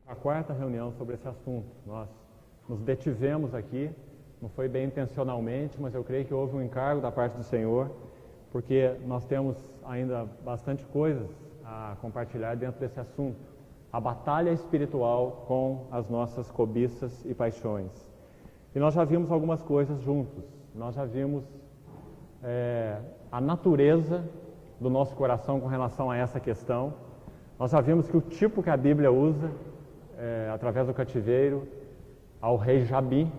A quarta reunião sobre esse assunto. Nós nos detivemos aqui, não foi bem intencionalmente, mas eu creio que houve um encargo da parte do Senhor, porque nós temos ainda bastante coisas a compartilhar dentro desse assunto. A batalha espiritual com as nossas cobiças e paixões. E nós já vimos algumas coisas juntos. Nós já vimos a natureza do nosso coração com relação a essa questão. Nós já vimos que o tipo que a Bíblia usa, através do cativeiro, ao rei Jabi,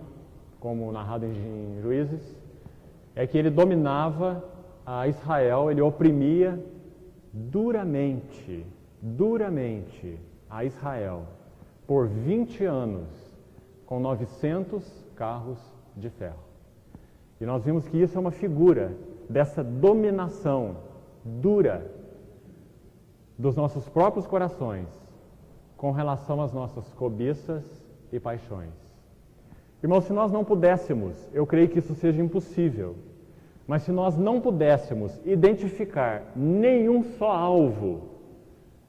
como narrado em Juízes, é que ele dominava a Israel, ele oprimia duramente a Israel por 20 anos, com 900 carros de ferro. E nós vimos que isso é uma figura dessa dominação dura dos nossos próprios corações com relação às nossas cobiças e paixões. Irmãos, se nós não pudéssemos, eu creio que isso seja impossível, mas se nós não pudéssemos identificar nenhum só alvo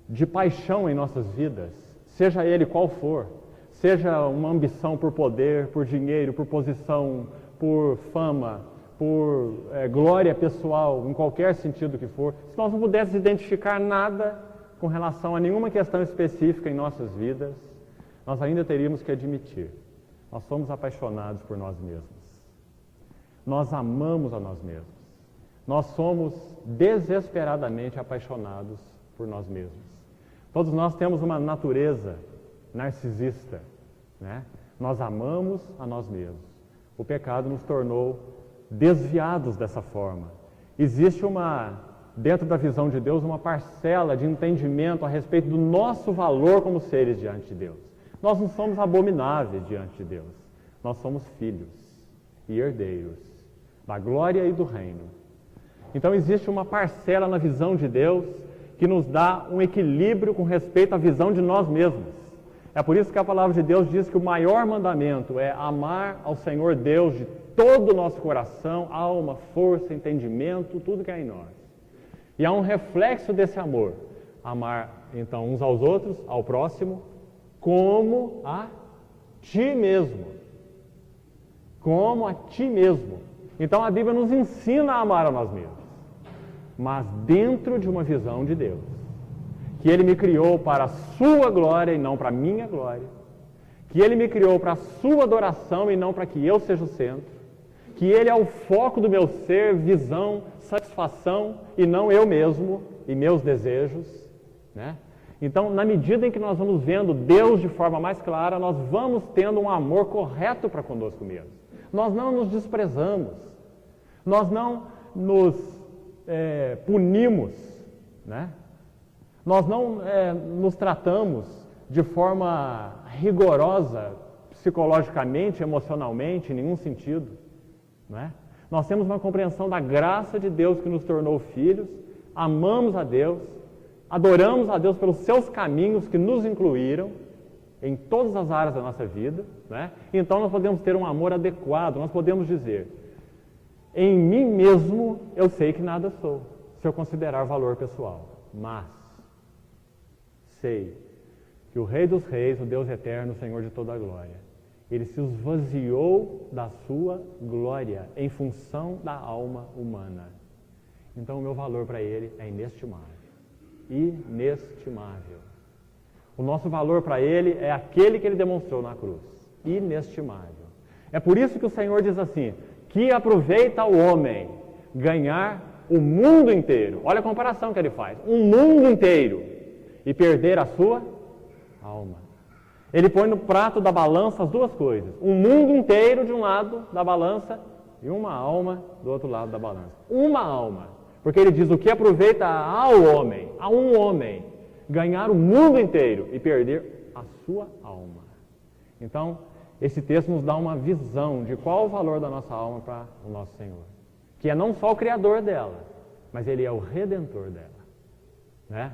de paixão em nossas vidas, seja ele qual for, seja uma ambição por poder, por dinheiro, por posição, por fama, por glória pessoal, em qualquer sentido que for, se nós não pudéssemos identificar nada com relação a nenhuma questão específica em nossas vidas, nós ainda teríamos que admitir, nós somos apaixonados por nós mesmos. Nós amamos a nós mesmos. Nós somos desesperadamente apaixonados por nós mesmos. Todos nós temos uma natureza narcisista, né? Nós amamos a nós mesmos. O pecado nos tornou desviados dessa forma. Existe dentro da visão de Deus, uma parcela de entendimento a respeito do nosso valor como seres diante de Deus. Nós não somos abomináveis diante de Deus. Nós somos filhos e herdeiros da glória e do reino. Então existe uma parcela na visão de Deus que nos dá um equilíbrio com respeito à visão de nós mesmos. É por isso que a palavra de Deus diz que o maior mandamento é amar ao Senhor Deus de todo o nosso coração, alma, força, entendimento, tudo que há em nós. E há um reflexo desse amor. Amar, então, uns aos outros, ao próximo, como a ti mesmo. Como a ti mesmo. Então a Bíblia nos ensina a amar a nós mesmos, mas dentro de uma visão de Deus, que Ele me criou para a sua glória e não para a minha glória, que Ele me criou para a sua adoração e não para que eu seja o centro, que Ele é o foco do meu ser, visão, satisfação e não eu mesmo e meus desejos, né? Então, na medida em que nós vamos vendo Deus de forma mais clara, nós vamos tendo um amor correto para conosco mesmo. Nós não nos desprezamos, nós não nos punimos, né? Nós não nos tratamos de forma rigorosa, psicologicamente, emocionalmente, em nenhum sentido, né? Nós temos uma compreensão da graça de Deus que nos tornou filhos, amamos a Deus, adoramos a Deus pelos seus caminhos que nos incluíram em todas as áreas da nossa vida, né? Então nós podemos ter um amor adequado, nós podemos dizer, em mim mesmo eu sei que nada sou, se eu considerar valor pessoal, mas sei que o Rei dos Reis, o Deus eterno, o Senhor de toda a glória, Ele se esvaziou da sua glória em função da alma humana. Então o meu valor para Ele é inestimável. Inestimável. O nosso valor para Ele é aquele que Ele demonstrou na cruz. Inestimável. É por isso que o Senhor diz assim, que aproveita o homem ganhar o mundo inteiro. Olha a comparação que Ele faz. Um mundo inteiro. E perder a sua alma. Ele põe no prato da balança as duas coisas. Um mundo inteiro de um lado da balança e uma alma do outro lado da balança. Uma alma. Porque ele diz o que aproveita ao homem, a um homem, ganhar o mundo inteiro e perder a sua alma. Então, esse texto nos dá uma visão de qual o valor da nossa alma para o nosso Senhor. Que é não só o Criador dela, mas Ele é o Redentor dela. Né?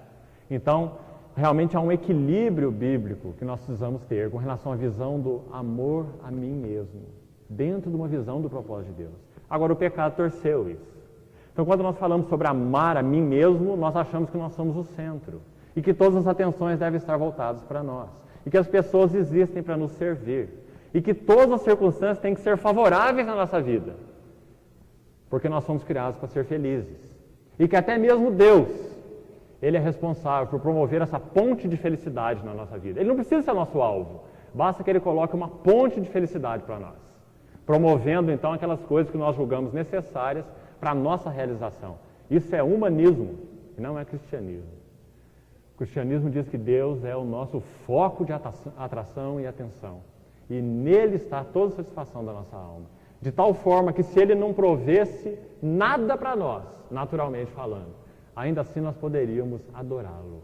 Então, realmente há um equilíbrio bíblico que nós precisamos ter com relação à visão do amor a mim mesmo, dentro de uma visão do propósito de Deus. Agora, o pecado torceu isso. Então, quando nós falamos sobre amar a mim mesmo, nós achamos que nós somos o centro e que todas as atenções devem estar voltadas para nós. e que as pessoas existem para nos servir, e que todas as circunstâncias têm que ser favoráveis na nossa vida, porque nós somos criados para ser felizes, e que até mesmo Deus, Ele é responsável por promover essa ponte de felicidade na nossa vida. Ele não precisa ser nosso alvo, basta que Ele coloque uma ponte de felicidade para nós, promovendo então aquelas coisas que nós julgamos necessárias para a nossa realização. Isso é humanismo, e não é cristianismo. O cristianismo diz que Deus é o nosso foco de atração e atenção. E nele está toda a satisfação da nossa alma. De tal forma que se Ele não provesse nada para nós, naturalmente falando, ainda assim nós poderíamos adorá-lo.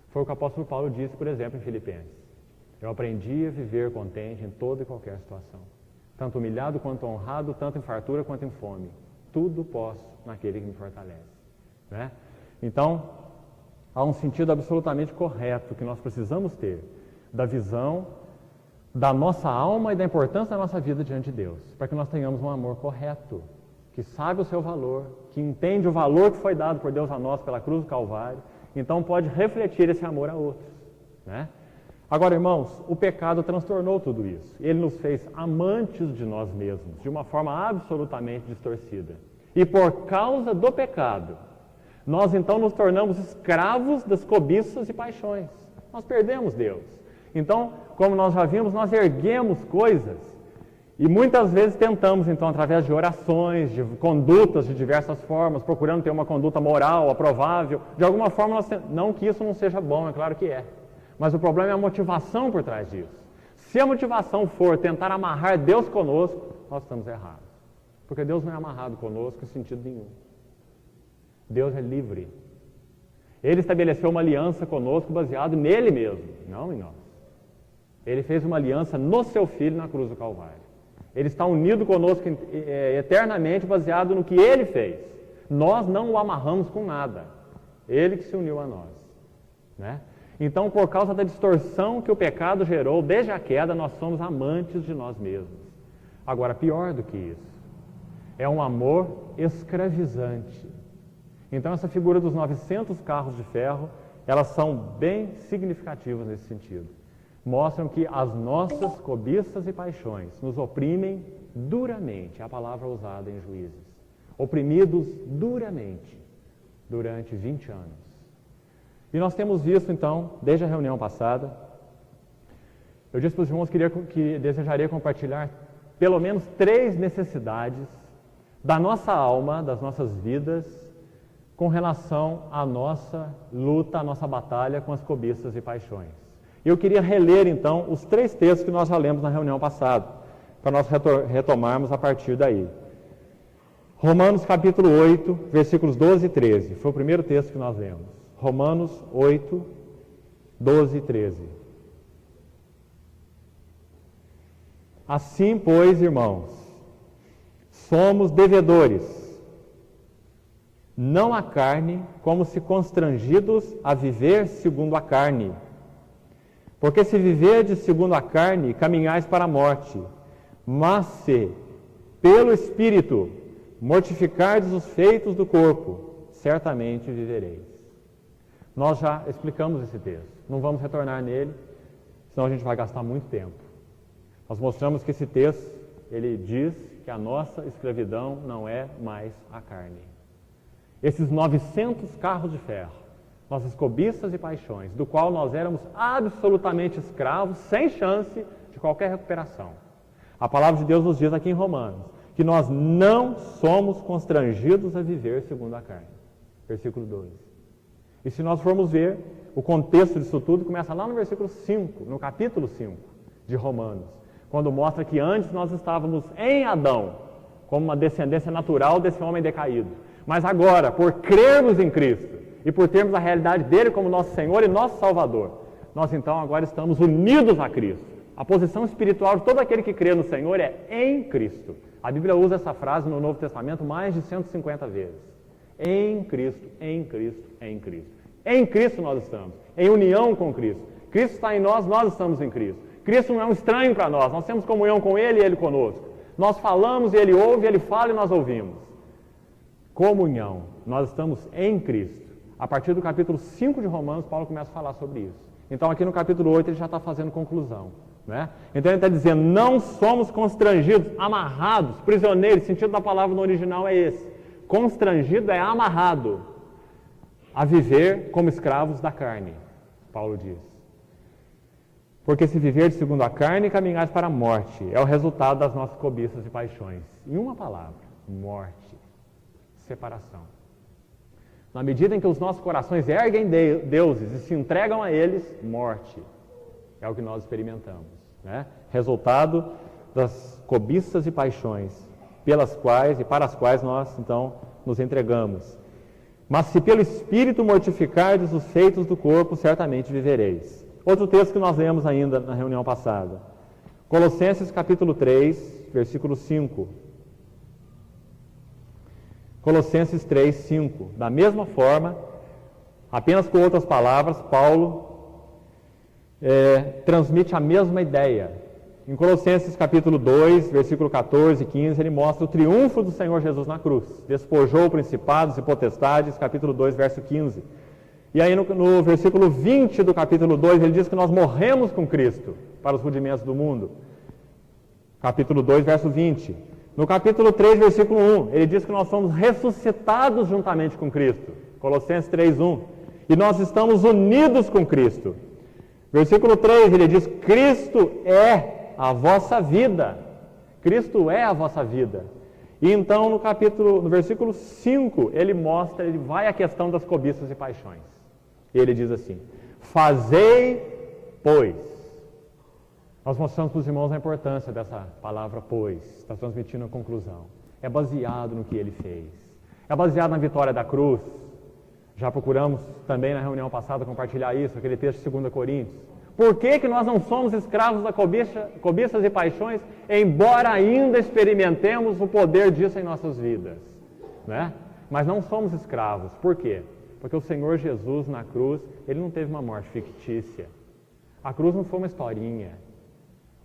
Foi o que o apóstolo Paulo disse, por exemplo, em Filipenses. Eu aprendi a viver contente em toda e qualquer situação. Tanto humilhado quanto honrado, tanto em fartura quanto em fome. Tudo posso naquele que me fortalece. Né? Então, há um sentido absolutamente correto que nós precisamos ter da visão da nossa alma e da importância da nossa vida diante de Deus, para que nós tenhamos um amor correto, que sabe o seu valor, que entende o valor que foi dado por Deus a nós pela cruz do Calvário, então pode refletir esse amor a outros. Né? Agora, irmãos, o pecado transtornou tudo isso. Ele nos fez amantes de nós mesmos, de uma forma absolutamente distorcida. E por causa do pecado, nós então nos tornamos escravos das cobiças e paixões. Nós perdemos Deus. Então, como nós já vimos, nós erguemos coisas e muitas vezes tentamos, então, através de orações, de condutas de diversas formas, procurando ter uma conduta moral, aprovável, de alguma forma, não que isso não seja bom, é claro que é. Mas o problema é a motivação por trás disso. Se a motivação for tentar amarrar Deus conosco, nós estamos errados. Porque Deus não é amarrado conosco em sentido nenhum. Deus é livre. Ele estabeleceu uma aliança conosco baseado nele mesmo, não em nós. Ele fez uma aliança no seu Filho na cruz do Calvário. Ele está unido conosco eternamente baseado no que Ele fez. Nós não o amarramos com nada. Ele que se uniu a nós. Né? Então, por causa da distorção que o pecado gerou, desde a queda, nós somos amantes de nós mesmos. Agora, pior do que isso, é um amor escravizante. Então, essa figura dos 900 carros de ferro, elas são bem significativas nesse sentido. Mostram que as nossas cobiças e paixões nos oprimem duramente, é a palavra usada em Juízes. Oprimidos duramente, durante 20 anos. E nós temos visto, então, desde a reunião passada, eu disse para os irmãos que desejaria compartilhar pelo menos 3 necessidades da nossa alma, das nossas vidas, com relação à nossa luta, à nossa batalha com as cobiças e paixões. Eu queria reler, então, os 3 textos que nós já lemos na reunião passada, para nós retomarmos a partir daí. Romanos capítulo 8, versículos 12 e 13, foi o primeiro texto que nós lemos. Romanos 8, 12 e 13. Assim, pois, irmãos, somos devedores, não à carne, como se constrangidos a viver segundo a carne. Porque se viverdes segundo a carne, caminhais para a morte. Mas se, pelo Espírito, mortificardes os feitos do corpo, certamente vivereis. Nós já explicamos esse texto. Não vamos retornar nele, senão a gente vai gastar muito tempo. Nós mostramos que esse texto, ele diz que a nossa escravidão não é mais a carne. Esses 900 carros de ferro, nossas cobiças e paixões, do qual nós éramos absolutamente escravos, sem chance de qualquer recuperação. A palavra de Deus nos diz aqui em Romanos, que nós não somos constrangidos a viver segundo a carne. Versículo 12. E se nós formos ver, o contexto disso tudo começa lá no versículo 5, no capítulo 5 de Romanos, quando mostra que antes nós estávamos em Adão, como uma descendência natural desse homem decaído. Mas agora, por crermos em Cristo e por termos a realidade dele como nosso Senhor e nosso Salvador, nós então agora estamos unidos a Cristo. A posição espiritual de todo aquele que crê no Senhor é em Cristo. A Bíblia usa essa frase no Novo Testamento mais de 150 vezes. Em Cristo, em Cristo, em Cristo. Em Cristo nós estamos, em união com Cristo. Cristo está em nós, nós estamos em Cristo. Cristo não é um estranho para nós temos comunhão com Ele e Ele conosco. Nós falamos e Ele ouve, Ele fala e nós ouvimos. Comunhão, nós estamos em Cristo. A partir do capítulo 5 de Romanos, Paulo começa a falar sobre isso. Então aqui no capítulo 8 ele já está fazendo conclusão. Né? Então ele está dizendo, não somos constrangidos, amarrados, prisioneiros, o sentido da palavra no original é esse. Constrangido é amarrado a viver como escravos da carne, Paulo diz. Porque se viver segundo a carne, caminhais para a morte. É o resultado das nossas cobiças e paixões. Em uma palavra, morte, separação. Na medida em que os nossos corações erguem deuses e se entregam a eles, morte. É o que nós experimentamos. Né? Resultado das cobiças e paixões pelas quais e para as quais nós, então, nos entregamos. Mas se pelo Espírito mortificardes os feitos do corpo, certamente vivereis. Outro texto que nós lemos ainda na reunião passada. Colossenses capítulo 3, versículo 5. Colossenses 3, 5. Da mesma forma, apenas com outras palavras, Paulo transmite a mesma ideia. Em Colossenses capítulo 2, versículo 14 e 15, ele mostra o triunfo do Senhor Jesus na cruz. Despojou principados e potestades, capítulo 2, verso 15. E aí no versículo 20 do capítulo 2, ele diz que nós morremos com Cristo para os rudimentos do mundo. Capítulo 2, verso 20. No capítulo 3, versículo 1, ele diz que nós somos ressuscitados juntamente com Cristo. Colossenses 3, 1. E nós estamos unidos com Cristo. Versículo 3, ele diz, Cristo é a vossa vida. Cristo é a vossa vida. E então no versículo 5, ele vai à questão das cobiças e paixões. E ele diz assim, fazei, pois. Nós mostramos para os irmãos a importância dessa palavra pois, está transmitindo a conclusão. É baseado no que ele fez. É baseado na vitória da cruz. Já procuramos também na reunião passada compartilhar isso, aquele texto de 2 Coríntios. Por que nós não somos escravos da cobiças e paixões, embora ainda experimentemos o poder disso em nossas vidas? Né? Mas não somos escravos. Por quê? Porque o Senhor Jesus na cruz, ele não teve uma morte fictícia. A cruz não foi uma historinha.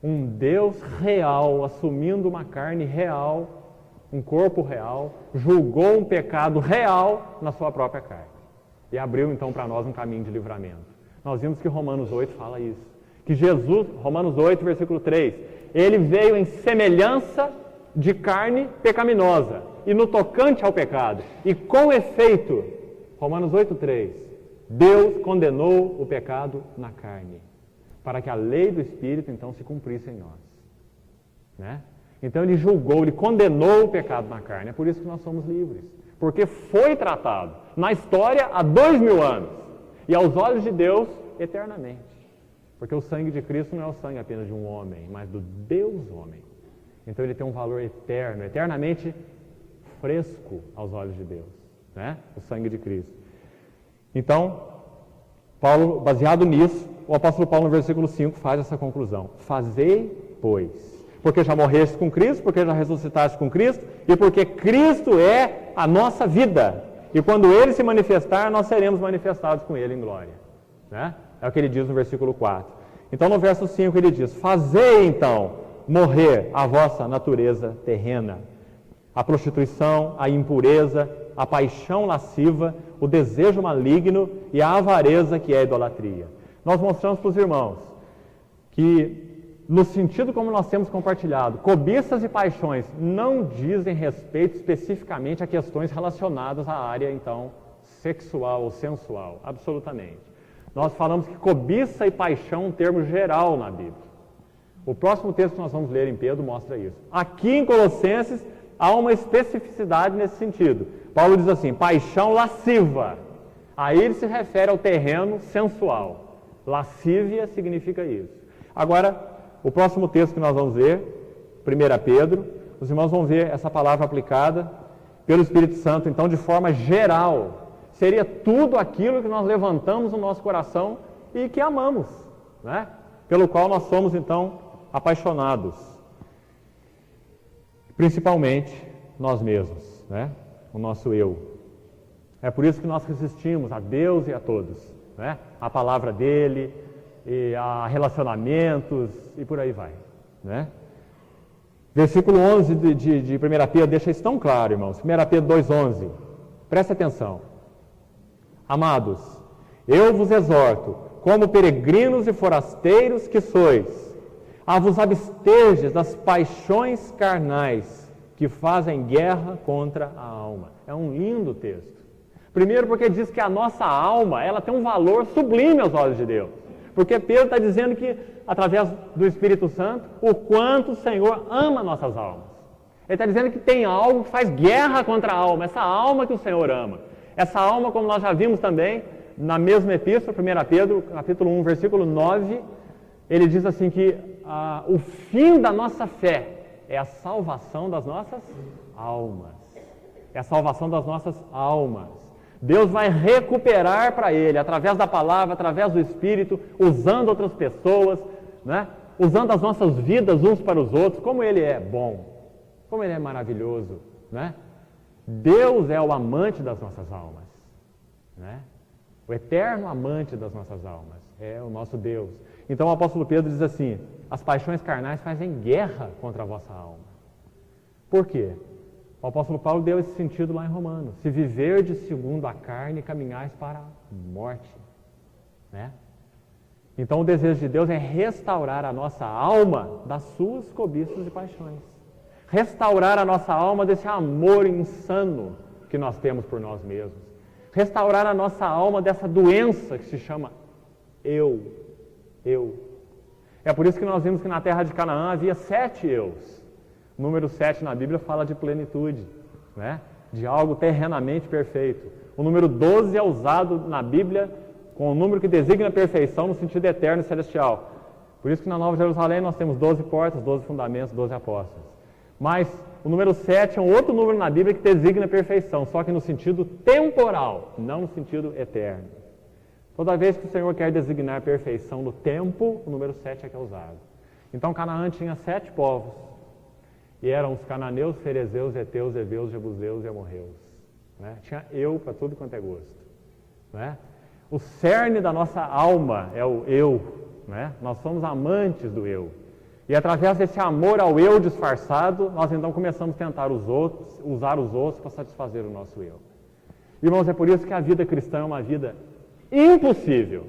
Um Deus real, assumindo uma carne real, um corpo real, julgou um pecado real na sua própria carne. E abriu então para nós um caminho de livramento. Nós vimos que Romanos 8 fala isso. Que Jesus, Romanos 8, versículo 3, ele veio em semelhança de carne pecaminosa, e no tocante ao pecado. E com efeito, Romanos 8, 3, Deus condenou o pecado na carne, para que a lei do Espírito então se cumprisse em nós. Né? Então ele julgou, ele condenou o pecado na carne. É por isso que nós somos livres. Porque foi tratado na história há 2000 anos. E aos olhos de Deus, eternamente. Porque o sangue de Cristo não é o sangue apenas de um homem, mas do Deus homem. Então ele tem um valor eterno, eternamente fresco aos olhos de Deus. Né? O sangue de Cristo. Então, Paulo, baseado nisso, o apóstolo Paulo no versículo 5 faz essa conclusão. Fazei, pois. Porque já morreste com Cristo, porque já ressuscitaste com Cristo, e porque Cristo é a nossa vida. E quando Ele se manifestar, nós seremos manifestados com Ele em glória. Né? É o que ele diz no versículo 4. Então no verso 5 ele diz, fazei então morrer a vossa natureza terrena, a prostituição, a impureza, a paixão lasciva, o desejo maligno e a avareza que é a idolatria. Nós mostramos para os irmãos que, no sentido como nós temos compartilhado, cobiças e paixões não dizem respeito especificamente a questões relacionadas à área, então, sexual ou sensual, absolutamente. Nós falamos que cobiça e paixão é um termo geral na Bíblia. O próximo texto que nós vamos ler em Pedro mostra isso. Aqui em Colossenses há uma especificidade nesse sentido. Paulo diz assim, paixão lasciva. Aí ele se refere ao terreno sensual. Lascívia significa isso. Agora, o próximo texto que nós vamos ver, 1 Pedro, os irmãos vão ver essa palavra aplicada pelo Espírito Santo, então, de forma geral. Seria tudo aquilo que nós levantamos no nosso coração e que amamos, né? Pelo qual nós somos, então, apaixonados. Principalmente nós mesmos, né? O nosso eu. É por isso que nós resistimos a Deus e a todos, né? A palavra dele, e a relacionamentos e por aí vai, né? Versículo 11 de 1 Pedro deixa isso tão claro, irmãos. 1 Pedro 2,11. Preste atenção. Amados, eu vos exorto, como peregrinos e forasteiros que sois, a vos absterdes das paixões carnais que fazem guerra contra a alma. É um lindo texto. Primeiro porque diz que a nossa alma, ela tem um valor sublime aos olhos de Deus. Porque Pedro está dizendo que, através do Espírito Santo, o quanto o Senhor ama nossas almas. Ele está dizendo que tem algo que faz guerra contra a alma, essa alma que o Senhor ama. Essa alma, como nós já vimos também, na mesma epístola, 1 Pedro, capítulo 1, versículo 9, ele diz assim que o fim da nossa fé é a salvação das nossas almas. É a salvação das nossas almas. Deus vai recuperar para ele, através da palavra, através do Espírito, usando outras pessoas, né? Usando as nossas vidas uns para os outros, como ele é bom, como ele é maravilhoso, né? Deus é o amante das nossas almas, né? O eterno amante das nossas almas é o nosso Deus. Então o apóstolo Pedro diz assim: as paixões carnais fazem guerra contra a vossa alma. Por quê? O apóstolo Paulo deu esse sentido lá em Romanos. Se viverdes segundo a carne, caminhais para a morte, né? Então o desejo de Deus é restaurar a nossa alma das suas cobiças e paixões. Restaurar a nossa alma desse amor insano que nós temos por nós mesmos. Restaurar a nossa alma dessa doença que se chama eu. É por isso que nós vimos que na terra de Canaã havia 7 eus. O número 7 na Bíblia fala de plenitude, né? De algo terrenamente perfeito. O número 12 é usado na Bíblia com o número que designa a perfeição no sentido eterno e celestial. Por isso que na Nova Jerusalém nós temos 12 portas, 12 fundamentos, 12 apóstolos. Mas o número 7 é um outro número na Bíblia que designa a perfeição, só que no sentido temporal, não no sentido eterno. Toda vez que o Senhor quer designar a perfeição no tempo, o número 7 é que é usado. Então Canaã tinha 7 povos. E eram os cananeus, ferezeus, heteus, heveus, jebuseus e amorreus. Né? Tinha eu para tudo quanto é gosto. Né? O cerne da nossa alma é o eu. Né? Nós somos amantes do eu. E através desse amor ao eu disfarçado, nós então começamos a tentar usar os outros para satisfazer o nosso eu. Irmãos, é por isso que a vida cristã é uma vida impossível.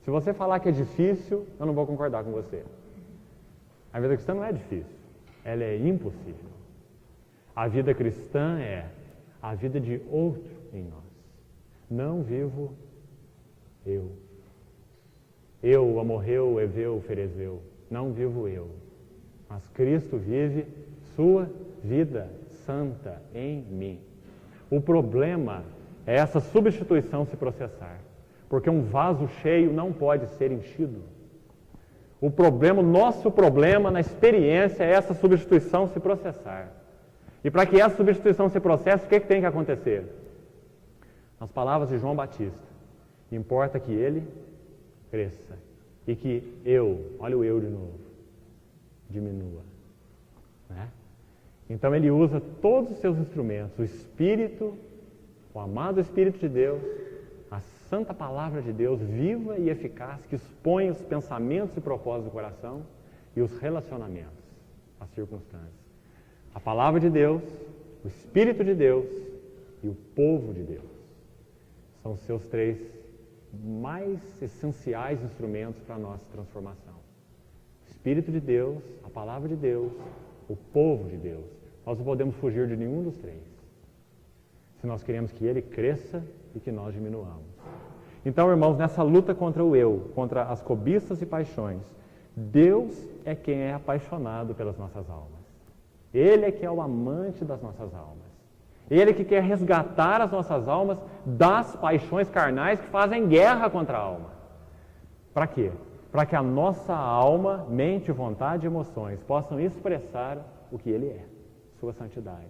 Se você falar que é difícil, eu não vou concordar com você. A vida cristã não é difícil. Ela é impossível. A vida cristã é a vida de outro em nós. Não vivo eu. Eu, amorreu, heveu, ferezeu. Não vivo eu. Mas Cristo vive sua vida santa em mim. O problema é essa substituição se processar. Porque um vaso cheio não pode ser enchido. O nosso problema na experiência é essa substituição se processar. E para que essa substituição se processe, o que tem que acontecer? Nas palavras de João Batista, importa que ele cresça e que olha o eu de novo, diminua. Né? Então ele usa todos os seus instrumentos, o Espírito, o amado Espírito de Deus, a santa palavra de Deus, viva e eficaz, que expõe os pensamentos e propósitos do coração e os relacionamentos, as circunstâncias. A palavra de Deus, o Espírito de Deus e o povo de Deus. São os seus 3 mais essenciais instrumentos para a nossa transformação. O Espírito de Deus, a palavra de Deus, o povo de Deus. Nós não podemos fugir de nenhum dos 3. Se nós queremos que ele cresça e que nós diminuamos. Então, irmãos, nessa luta contra o eu, contra as cobiças e paixões, Deus é quem é apaixonado pelas nossas almas. Ele é que é o amante das nossas almas. Ele é que quer resgatar as nossas almas das paixões carnais que fazem guerra contra a alma. Para quê? Para que a nossa alma, mente, vontade e emoções possam expressar o que Ele é, sua santidade.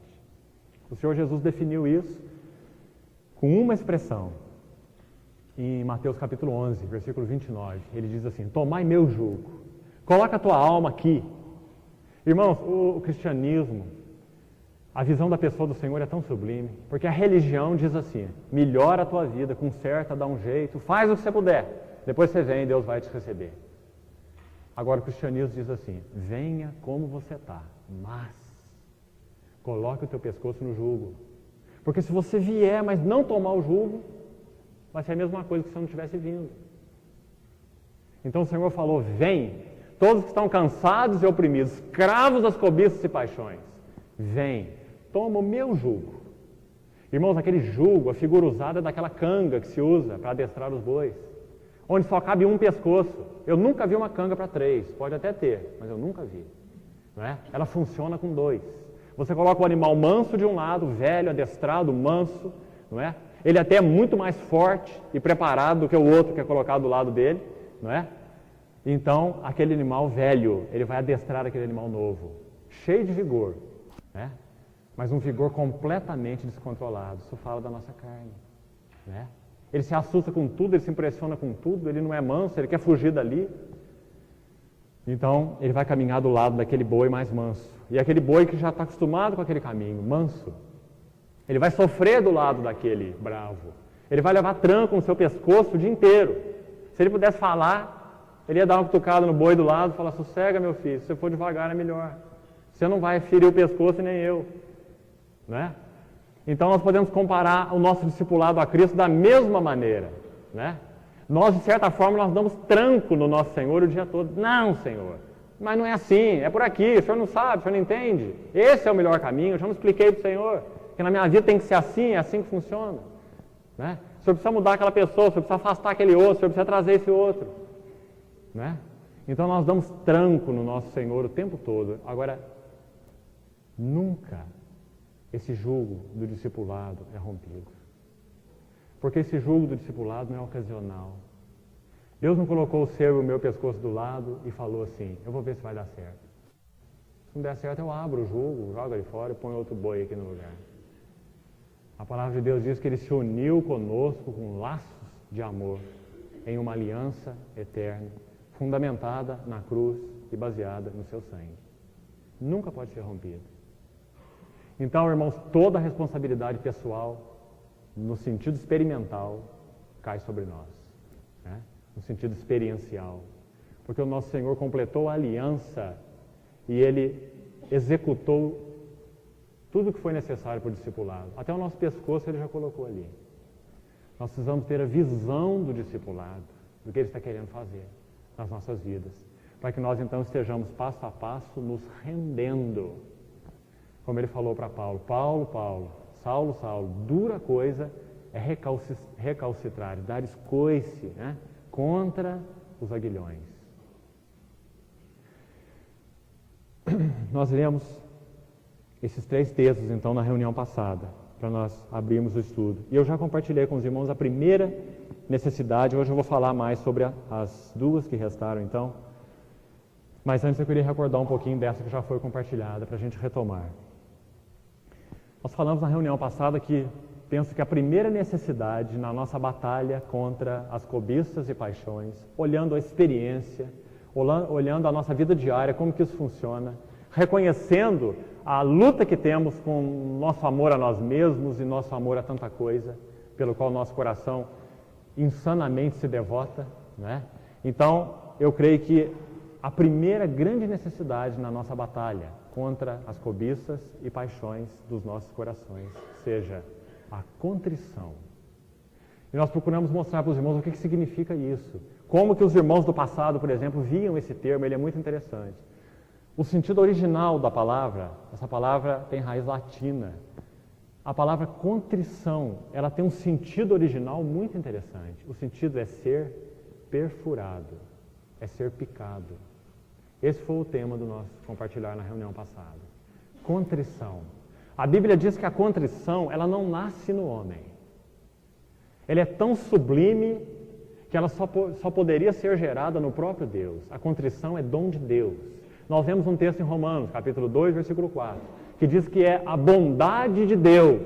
O Senhor Jesus definiu isso com uma expressão. Em Mateus capítulo 11, versículo 29, ele diz assim: tomai meu jugo, coloca a tua alma aqui. Irmãos, o cristianismo, a visão da pessoa do Senhor é tão sublime, porque a religião diz assim: melhora a tua vida, conserta, dá um jeito, faz o que você puder, depois você vem e Deus vai te receber. Agora o cristianismo diz assim: venha como você está, mas coloque o teu pescoço no jugo, porque se você vier, mas não tomar o jugo, vai ser a mesma coisa que se eu não tivesse vindo. Então o Senhor falou, vem, todos que estão cansados e oprimidos, escravos das cobiças e paixões, vem, toma o meu jugo. Irmãos, aquele jugo, a figura usada é daquela canga que se usa para adestrar os bois, onde só cabe um pescoço. Eu nunca vi uma canga para 3, pode até ter, mas eu nunca vi. Não é? Ela funciona com 2. Você coloca o animal manso de um lado, velho, adestrado, manso, não é? Ele até é muito mais forte e preparado do que o outro que é colocado do lado dele, não é? Então, aquele animal velho, ele vai adestrar aquele animal novo, cheio de vigor, né? Mas um vigor completamente descontrolado. Isso fala da nossa carne, né? Ele se assusta com tudo, ele se impressiona com tudo, ele não é manso, ele quer fugir dali. Então, ele vai caminhar do lado daquele boi mais manso. E aquele boi que já está acostumado com aquele caminho, manso, ele vai sofrer do lado daquele bravo. Ele vai levar tranco no seu pescoço o dia inteiro. Se ele pudesse falar, ele ia dar uma cutucada no boi do lado e falar, sossega, meu filho, se você for devagar é melhor. Você não vai ferir o pescoço nem eu. Né? Então, nós podemos comparar o nosso discipulado a Cristo da mesma maneira. Né? Nós, de certa forma, nós damos tranco no nosso Senhor o dia todo. Não, Senhor, mas não é assim, é por aqui, o Senhor não sabe, o Senhor não entende. Esse é o melhor caminho, eu já não expliquei para o Senhor, que na minha vida tem que ser assim, é assim que funciona. Né? O Senhor precisa mudar aquela pessoa, o Senhor precisa afastar aquele outro, o Senhor precisa trazer esse outro. Né? Então nós damos tranco no nosso Senhor o tempo todo. Agora, nunca esse jugo do discipulado é rompido. Porque esse jugo do discipulado não é ocasional. Deus não colocou o seu e o meu pescoço do lado e falou assim, eu vou ver se vai dar certo. Se não der certo, eu abro o jugo, jogo ele fora e ponho outro boi aqui no lugar. A palavra de Deus diz que Ele se uniu conosco com laços de amor em uma aliança eterna, fundamentada na cruz e baseada no seu sangue. Nunca pode ser rompida. Então, irmãos, toda a responsabilidade pessoal, no sentido experimental, cai sobre nós, né? No sentido experiencial. Porque o nosso Senhor completou a aliança e Ele executou tudo o que foi necessário para o discipulado. Até o nosso pescoço Ele já colocou ali. Nós precisamos ter a visão do discipulado, do que Ele está querendo fazer nas nossas vidas, para que nós então estejamos passo a passo nos rendendo. Como Ele falou para Paulo, Paulo, Saulo, Saulo, dura coisa é recalcitrar, dar escoice, né, contra os aguilhões. Nós lemos esses 3 textos, então, na reunião passada, para nós abrirmos o estudo. E eu já compartilhei com os irmãos a primeira necessidade, hoje eu vou falar mais sobre as 2 que restaram, então. Mas antes eu queria recordar um pouquinho dessa que já foi compartilhada, para a gente retomar. Nós falamos na reunião passada que penso que a primeira necessidade na nossa batalha contra as cobiças e paixões, olhando a experiência, olhando a nossa vida diária, como que isso funciona, reconhecendo a luta que temos com nosso amor a nós mesmos e nosso amor a tanta coisa, pelo qual nosso coração insanamente se devota, né? Então, eu creio que a primeira grande necessidade na nossa batalha contra as cobiças e paixões dos nossos corações seja a contrição. E nós procuramos mostrar para os irmãos o que significa isso. Como que os irmãos do passado, por exemplo, viam esse termo, ele é muito interessante. O sentido original da palavra, essa palavra tem raiz latina. A palavra contrição, ela tem um sentido original muito interessante. O sentido é ser perfurado, é ser picado. Esse foi o tema do nosso compartilhar na reunião passada. Contrição. A Bíblia diz que a contrição, ela não nasce no homem. Ela é tão sublime que ela só poderia ser gerada no próprio Deus. A contrição é dom de Deus. Nós vemos um texto em Romanos, capítulo 2, versículo 4, que diz que é a bondade de Deus.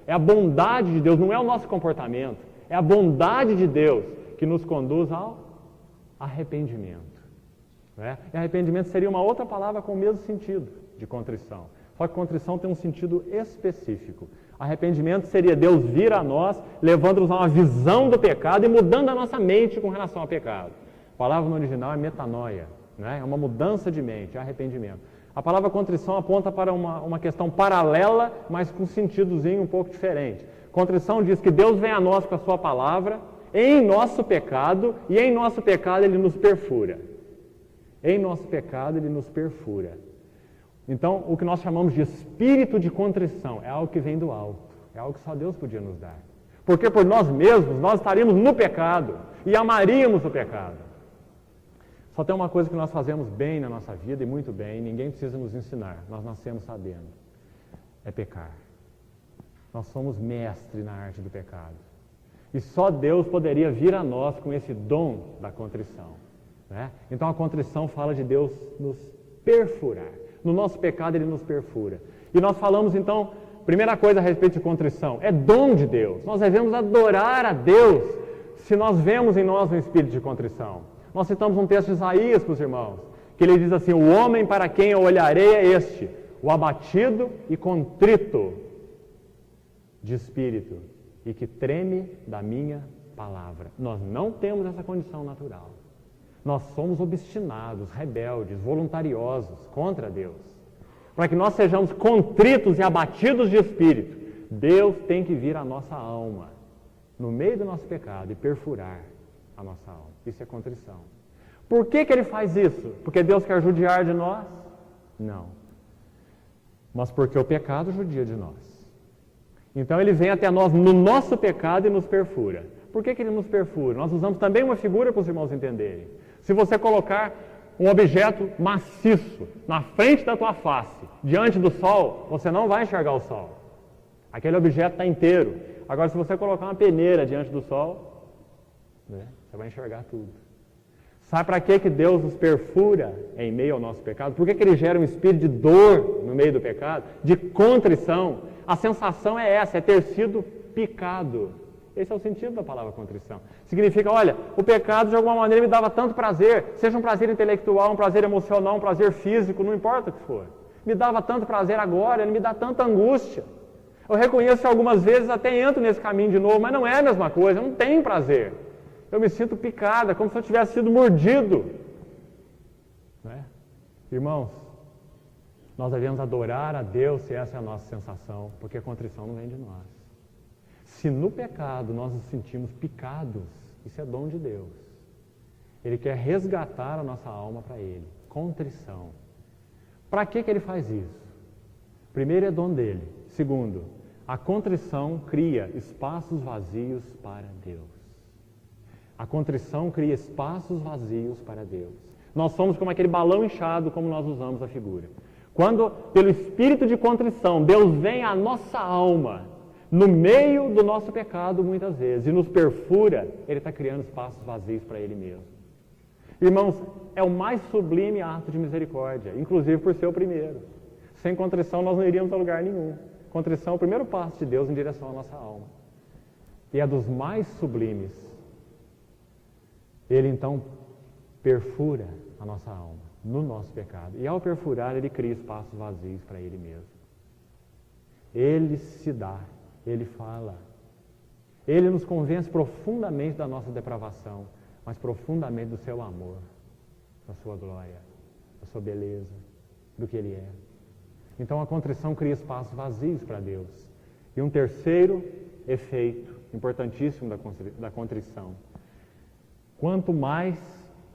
É a bondade de Deus, não é o nosso comportamento. É a bondade de Deus que nos conduz ao arrependimento. Né? E arrependimento seria uma outra palavra com o mesmo sentido de contrição. Só que contrição tem um sentido específico. Arrependimento seria Deus vir a nós, levando-nos a uma visão do pecado e mudando a nossa mente com relação ao pecado. A palavra no original é metanoia, né? É uma mudança de mente, é arrependimento. A palavra contrição aponta para uma questão paralela, mas com um sentidozinho um pouco diferente. Contrição diz que Deus vem a nós com a sua palavra, em nosso pecado, e em nosso pecado Ele nos perfura. Em nosso pecado Ele nos perfura. Então, o que nós chamamos de espírito de contrição é algo que vem do alto, é algo que só Deus podia nos dar. Porque por nós mesmos, nós estaríamos no pecado e amaríamos o pecado. Só tem uma coisa que nós fazemos bem na nossa vida, e muito bem, ninguém precisa nos ensinar, nós nascemos sabendo, é pecar. Nós somos mestres na arte do pecado. E só Deus poderia vir a nós com esse dom da contrição. Né? Então a contrição fala de Deus nos perfurar. No nosso pecado Ele nos perfura. E nós falamos então, primeira coisa a respeito de contrição, é dom de Deus. Nós devemos adorar a Deus se nós vemos em nós um espírito de contrição. Nós citamos um texto de Isaías para os irmãos, que ele diz assim: o homem para quem eu olharei é este, o abatido e contrito de espírito, e que treme da minha palavra. Nós não temos essa condição natural. Nós somos obstinados, rebeldes, voluntariosos contra Deus. Para que nós sejamos contritos e abatidos de espírito, Deus tem que vir à nossa alma, no meio do nosso pecado, e perfurar a nossa alma. Isso é contrição. Por que Ele faz isso? Porque Deus quer judiar de nós? Não. Mas porque o pecado judia de nós. Então Ele vem até nós no nosso pecado e nos perfura. Por que Ele nos perfura? Nós usamos também uma figura para os irmãos entenderem. Se você colocar um objeto maciço na frente da tua face, diante do sol, você não vai enxergar o sol. Aquele objeto está inteiro. Agora, se você colocar uma peneira diante do sol, né, você vai enxergar tudo. Sabe para que Deus nos perfura em meio ao nosso pecado? Por que Ele gera um espírito de dor no meio do pecado? De contrição. A sensação é essa, é ter sido picado. Esse é o sentido da palavra contrição. Significa, olha, o pecado de alguma maneira me dava tanto prazer, seja um prazer intelectual, um prazer emocional, um prazer físico, não importa o que for. Me dava tanto prazer agora, ele me dá tanta angústia. Eu reconheço que algumas vezes até entro nesse caminho de novo, mas não é a mesma coisa, eu não tenho prazer. Eu me sinto picada, como se eu tivesse sido mordido. Né? Irmãos, nós devemos adorar a Deus se essa é a nossa sensação, porque a contrição não vem de nós. Se no pecado nós nos sentimos picados, isso é dom de Deus. Ele quer resgatar a nossa alma para Ele. Contrição. Para que Ele faz isso? Primeiro, é dom dele. Segundo, a contrição cria espaços vazios para Deus. A contrição cria espaços vazios para Deus. Nós somos como aquele balão inchado, como nós usamos a figura. Quando, pelo espírito de contrição, Deus vem à nossa alma, no meio do nosso pecado, muitas vezes, e nos perfura, Ele está criando espaços vazios para Ele mesmo. Irmãos, é o mais sublime ato de misericórdia, inclusive por ser o primeiro. Sem contrição, nós não iríamos a lugar nenhum. Contrição é o primeiro passo de Deus em direção à nossa alma. E é dos mais sublimes. Ele, então, perfura a nossa alma, no nosso pecado. E ao perfurar, Ele cria espaços vazios para Ele mesmo. Ele se dá. Ele fala. Ele nos convence profundamente da nossa depravação, mas profundamente do seu amor, da sua glória, da sua beleza, do que Ele é. Então a contrição cria espaços vazios para Deus. E um terceiro efeito importantíssimo da contrição. Quanto mais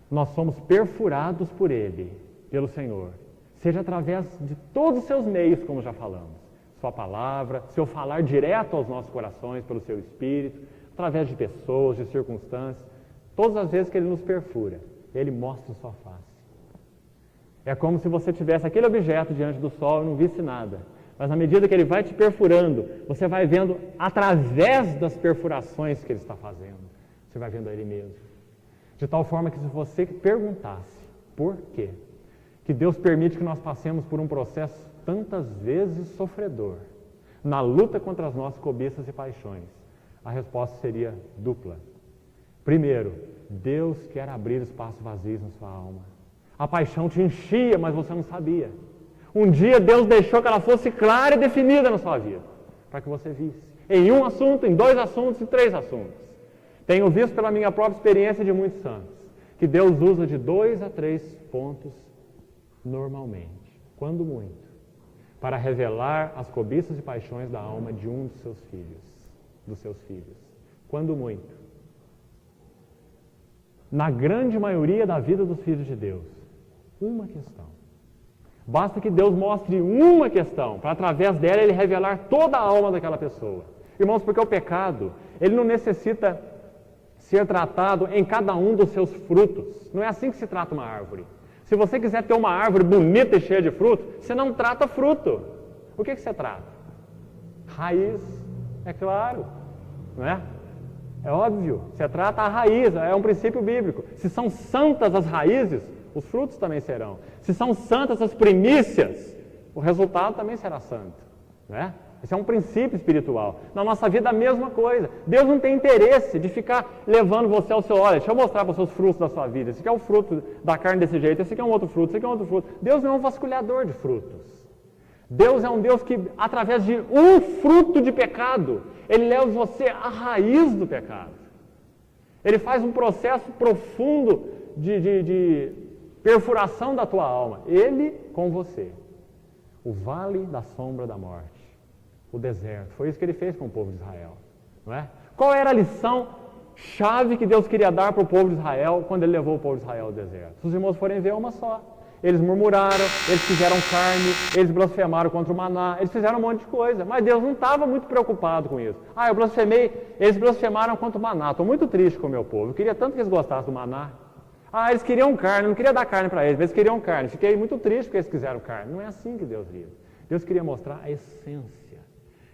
nós somos perfurados por Ele, pelo Senhor, seja através de todos os seus meios, como já falamos, sua palavra, seu falar direto aos nossos corações pelo seu Espírito, através de pessoas, de circunstâncias, todas as vezes que Ele nos perfura, Ele mostra sua face. É como se você tivesse aquele objeto diante do sol e não visse nada. Mas na medida que Ele vai te perfurando, você vai vendo através das perfurações que Ele está fazendo. Você vai vendo a Ele mesmo. De tal forma que se você perguntasse por quê que Deus permite que nós passemos por um processo tantas vezes sofredor, na luta contra as nossas cobiças e paixões, a resposta seria dupla. Primeiro, Deus quer abrir espaços vazios na sua alma. A paixão te enchia, mas você não sabia. Um dia Deus deixou que ela fosse clara e definida na sua vida, para que você visse. Em um assunto, em dois assuntos, em três assuntos. Tenho visto pela minha própria experiência de muitos santos, que Deus usa de 2 a 3 pontos normalmente, quando muito, para revelar as cobiças e paixões da alma de um dos seus filhos, quando muito. na grande maioria da vida dos filhos de Deus? Uma questão. Basta que Deus mostre uma questão, para através dela Ele revelar toda a alma daquela pessoa. Irmãos, porque o pecado, ele não necessita ser tratado em cada um dos seus frutos. Não é assim que se trata uma árvore. Se você quiser ter uma árvore bonita e cheia de fruto, você não trata fruto. O que você trata? Raiz, é claro, não é? É óbvio, você trata a raiz, é um princípio bíblico. Se são santas as raízes, os frutos também serão. Se são santas as primícias, o resultado também será santo, não é? Esse é um princípio espiritual. Na nossa vida a mesma coisa. Deus não tem interesse de ficar levando você ao seu, olha, deixa eu mostrar para os seus frutos da sua vida. Esse aqui é o fruto da carne desse jeito, esse aqui é um outro fruto, esse aqui é um outro fruto. Deus não é um vasculhador de frutos. Deus é um Deus que, através de um fruto de pecado, Ele leva você à raiz do pecado. Ele faz um processo profundo de perfuração da tua alma. Ele com você. O vale da sombra da morte. O deserto. Foi isso que Ele fez com o povo de Israel. Não é? Qual era a lição chave que Deus queria dar para o povo de Israel quando Ele levou o povo de Israel ao deserto? Se os irmãos forem ver, uma só. Eles murmuraram, eles fizeram carne, eles blasfemaram contra o maná, eles fizeram um monte de coisa. Mas Deus não estava muito preocupado com isso. Eu blasfemei, eles blasfemaram contra o maná. Estou muito triste com o meu povo. Eu queria tanto que eles gostassem do maná. Eles queriam carne, eu não queria dar carne para eles, mas eles queriam carne. Fiquei muito triste porque eles quiseram carne. Não é assim que Deus vive. Deus queria mostrar a essência.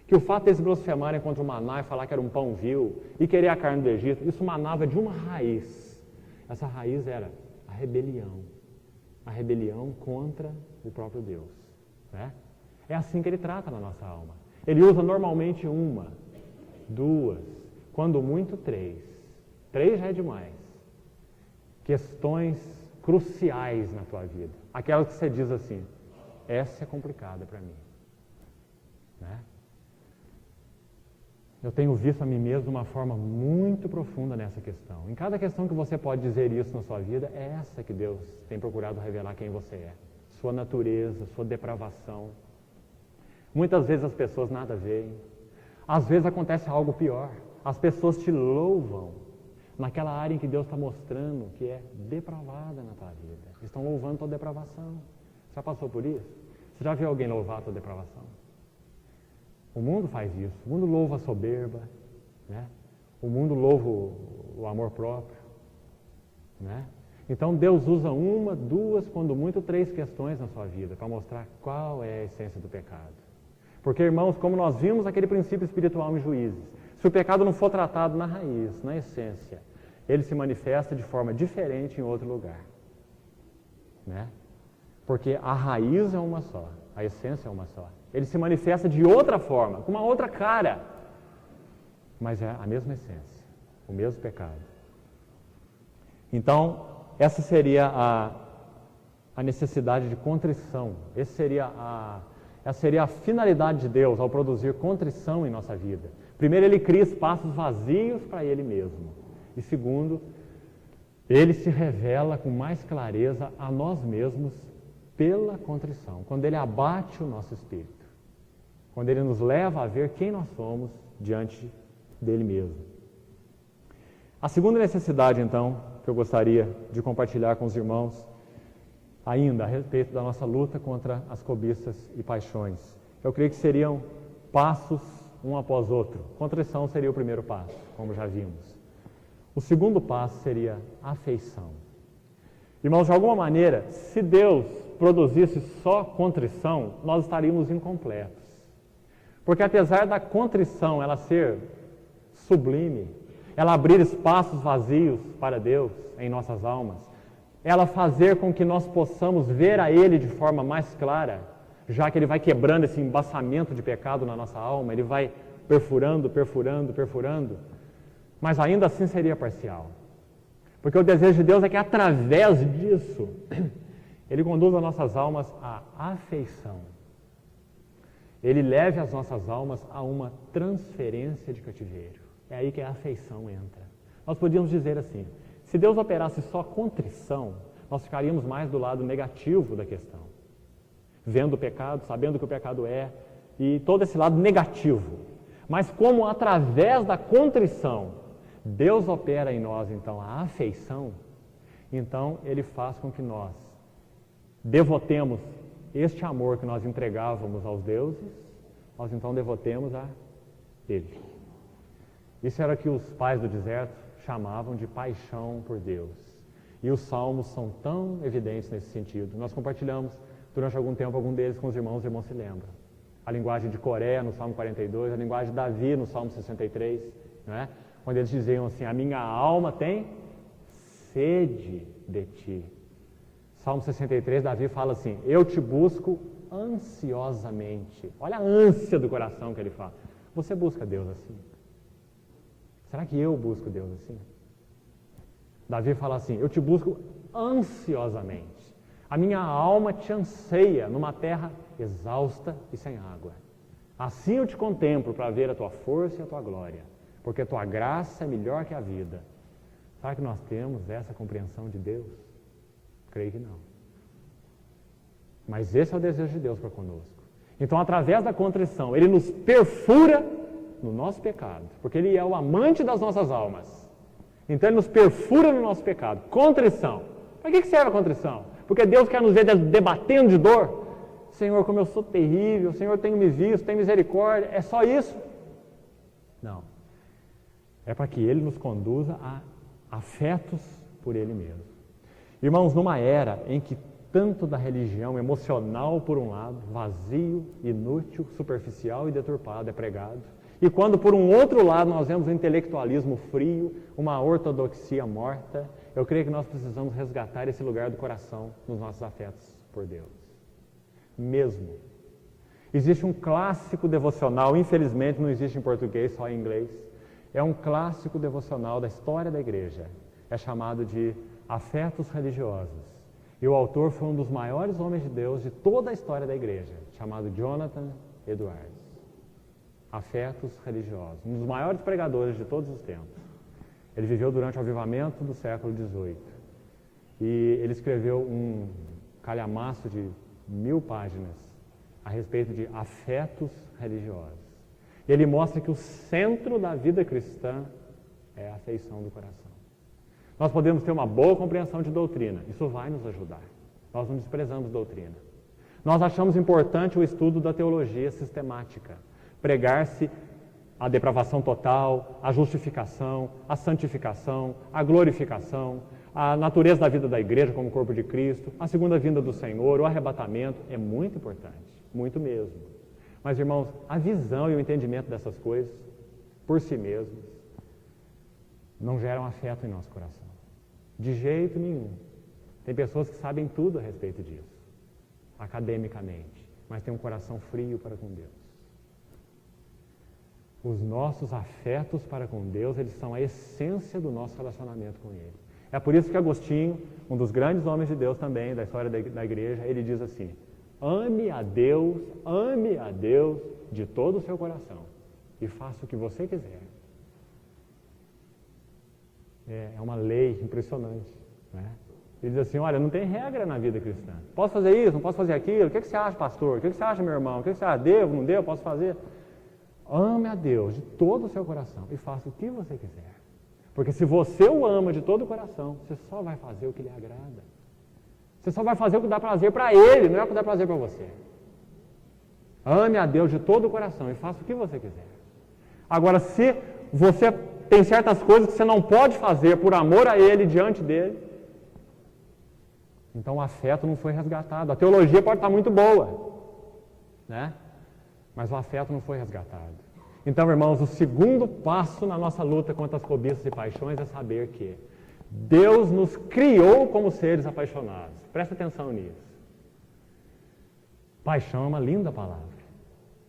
Que o fato de eles blasfemarem contra o maná e falar que era um pão vil e querer a carne do Egito, isso manava de uma raiz. Essa raiz era a rebelião. A rebelião contra o próprio Deus. Né? É assim que Ele trata na nossa alma. Ele usa normalmente uma, duas, quando muito três. Três já é demais. Questões cruciais na tua vida. Aquelas que você diz assim, essa é complicada para mim. Né? Eu tenho visto a mim mesmo de uma forma muito profunda nessa questão. Em cada questão que você pode dizer isso na sua vida, é essa que Deus tem procurado revelar quem você é. Sua natureza, sua depravação. Muitas vezes as pessoas nada veem. Às vezes acontece algo pior. As pessoas te louvam naquela área em que Deus está mostrando que é depravada na tua vida. Estão louvando a tua depravação. Você já passou por isso? Você já viu alguém louvar a tua depravação? O mundo faz isso. O mundo louva a soberba, né? O mundo louva o amor próprio, né? Então Deus usa uma, duas, quando muito três questões na sua vida para mostrar qual é a essência do pecado. Porque, irmãos, como nós vimos aquele princípio espiritual em Juízes, se o pecado não for tratado na raiz, na essência, ele se manifesta de forma diferente em outro lugar, né? Porque a raiz é uma só, a essência é uma só. Ele se manifesta de outra forma, com uma outra cara, mas é a mesma essência, o mesmo pecado. Então, essa seria a necessidade de contrição, essa seria a finalidade de Deus ao produzir contrição em nossa vida. Primeiro, Ele cria espaços vazios para Ele mesmo. E segundo, Ele se revela com mais clareza a nós mesmos pela contrição, quando Ele abate o nosso espírito, quando Ele nos leva a ver quem nós somos diante dEle mesmo. A segunda necessidade, então, que eu gostaria de compartilhar com os irmãos, ainda a respeito da nossa luta contra as cobiças e paixões. Eu creio que seriam passos um após outro. Contrição seria o primeiro passo, como já vimos. O segundo passo seria afeição. Irmãos, de alguma maneira, se Deus produzisse só contrição, nós estaríamos incompletos. Porque apesar da contrição ela ser sublime, ela abrir espaços vazios para Deus em nossas almas, ela fazer com que nós possamos ver a Ele de forma mais clara, já que Ele vai quebrando esse embaçamento de pecado na nossa alma, Ele vai perfurando, perfurando, perfurando, mas ainda assim seria parcial. Porque o desejo de Deus é que através disso, Ele conduz as nossas almas à afeição. Ele leve as nossas almas a uma transferência de cativeiro. É aí que a afeição entra. Nós podíamos dizer assim, se Deus operasse só contrição, nós ficaríamos mais do lado negativo da questão. Vendo o pecado, sabendo o que o pecado é, e todo esse lado negativo. Mas como através da contrição, Deus opera em nós, então, a afeição, Então, Ele faz com que nós devotemos este amor que nós entregávamos aos deuses, nós então devotemos a Ele. Isso era o que os pais do deserto chamavam de paixão por Deus. E os salmos são tão evidentes nesse sentido. Nós compartilhamos durante algum tempo algum deles com os irmãos se lembram. A linguagem de Coré no Salmo 42, a linguagem de Davi no Salmo 63, não é? Onde eles diziam assim, a minha alma tem sede de ti. Salmo 63, Davi fala assim, eu te busco ansiosamente. Olha a ânsia do coração que ele fala. Você busca Deus assim? Será que eu busco Deus assim? Davi fala assim, eu te busco ansiosamente. A minha alma te anseia numa terra exausta e sem água. Assim eu te contemplo para ver a tua força e a tua glória, porque a tua graça é melhor que a vida. Será que nós temos essa compreensão de Deus? Creio que não. Mas esse é o desejo de Deus para conosco. Então, através da contrição, Ele nos perfura no nosso pecado, porque Ele é o amante das nossas almas. Então, Ele nos perfura no nosso pecado. Contrição. Para que serve a contrição? Porque Deus quer nos ver debatendo de dor. Senhor, como eu sou terrível, Senhor, tenho me visto, tem misericórdia. É só isso? Não. É para que Ele nos conduza a afetos por Ele mesmo. Irmãos, numa era em que tanto da religião emocional, por um lado, vazio, inútil, superficial e deturpado é pregado, e quando, por um outro lado, nós vemos o intelectualismo frio, uma ortodoxia morta, eu creio que nós precisamos resgatar esse lugar do coração nos nossos afetos por Deus. Mesmo. Existe um clássico devocional, infelizmente não existe em português, só em inglês, é um clássico devocional da história da igreja, é chamado de Afetos Religiosos. E o autor foi um dos maiores homens de Deus de toda a história da igreja, chamado Jonathan Edwards. Afetos Religiosos, um dos maiores pregadores de todos os tempos. Ele viveu durante o avivamento do século XVIII. E ele escreveu um calhamaço de 1000 páginas a respeito de afetos religiosos. Ele mostra que o centro da vida cristã é a afeição do coração. Nós podemos ter uma boa compreensão de doutrina, isso vai nos ajudar. Nós não desprezamos doutrina. Nós achamos importante o estudo da teologia sistemática, pregar-se a depravação total, a justificação, a santificação, a glorificação, a natureza da vida da igreja como corpo de Cristo, a segunda vinda do Senhor, o arrebatamento, é muito importante, muito mesmo. Mas, irmãos, a visão e o entendimento dessas coisas, por si mesmos, não geram afeto em nosso coração. De jeito nenhum. Tem pessoas que sabem tudo a respeito disso, academicamente, mas têm um coração frio para com Deus. Os nossos afetos para com Deus, eles são a essência do nosso relacionamento com Ele. É por isso que Agostinho, um dos grandes homens de Deus também, da história da igreja, ele diz assim, ame a Deus de todo o seu coração e faça o que você quiser. É uma lei impressionante, né? Ele diz assim, olha, não tem regra na vida cristã. Posso fazer isso, não posso fazer aquilo? O que você acha, pastor? O que você acha, meu irmão? O que você acha? Devo, não devo? Posso fazer? Ame a Deus de todo o seu coração e faça o que você quiser. Porque se você o ama de todo o coração, você só vai fazer o que lhe agrada. Você só vai fazer o que dá prazer para Ele, não é o que dá prazer para você. Ame a Deus de todo o coração e faça o que você quiser. Agora, se você tem certas coisas que você não pode fazer por amor a Ele, diante dEle, então o afeto não foi resgatado. A teologia pode estar muito boa, né? Mas o afeto não foi resgatado. Então, irmãos, o segundo passo na nossa luta contra as cobiças e paixões é saber que Deus nos criou como seres apaixonados. Presta atenção nisso. Paixão é uma linda palavra.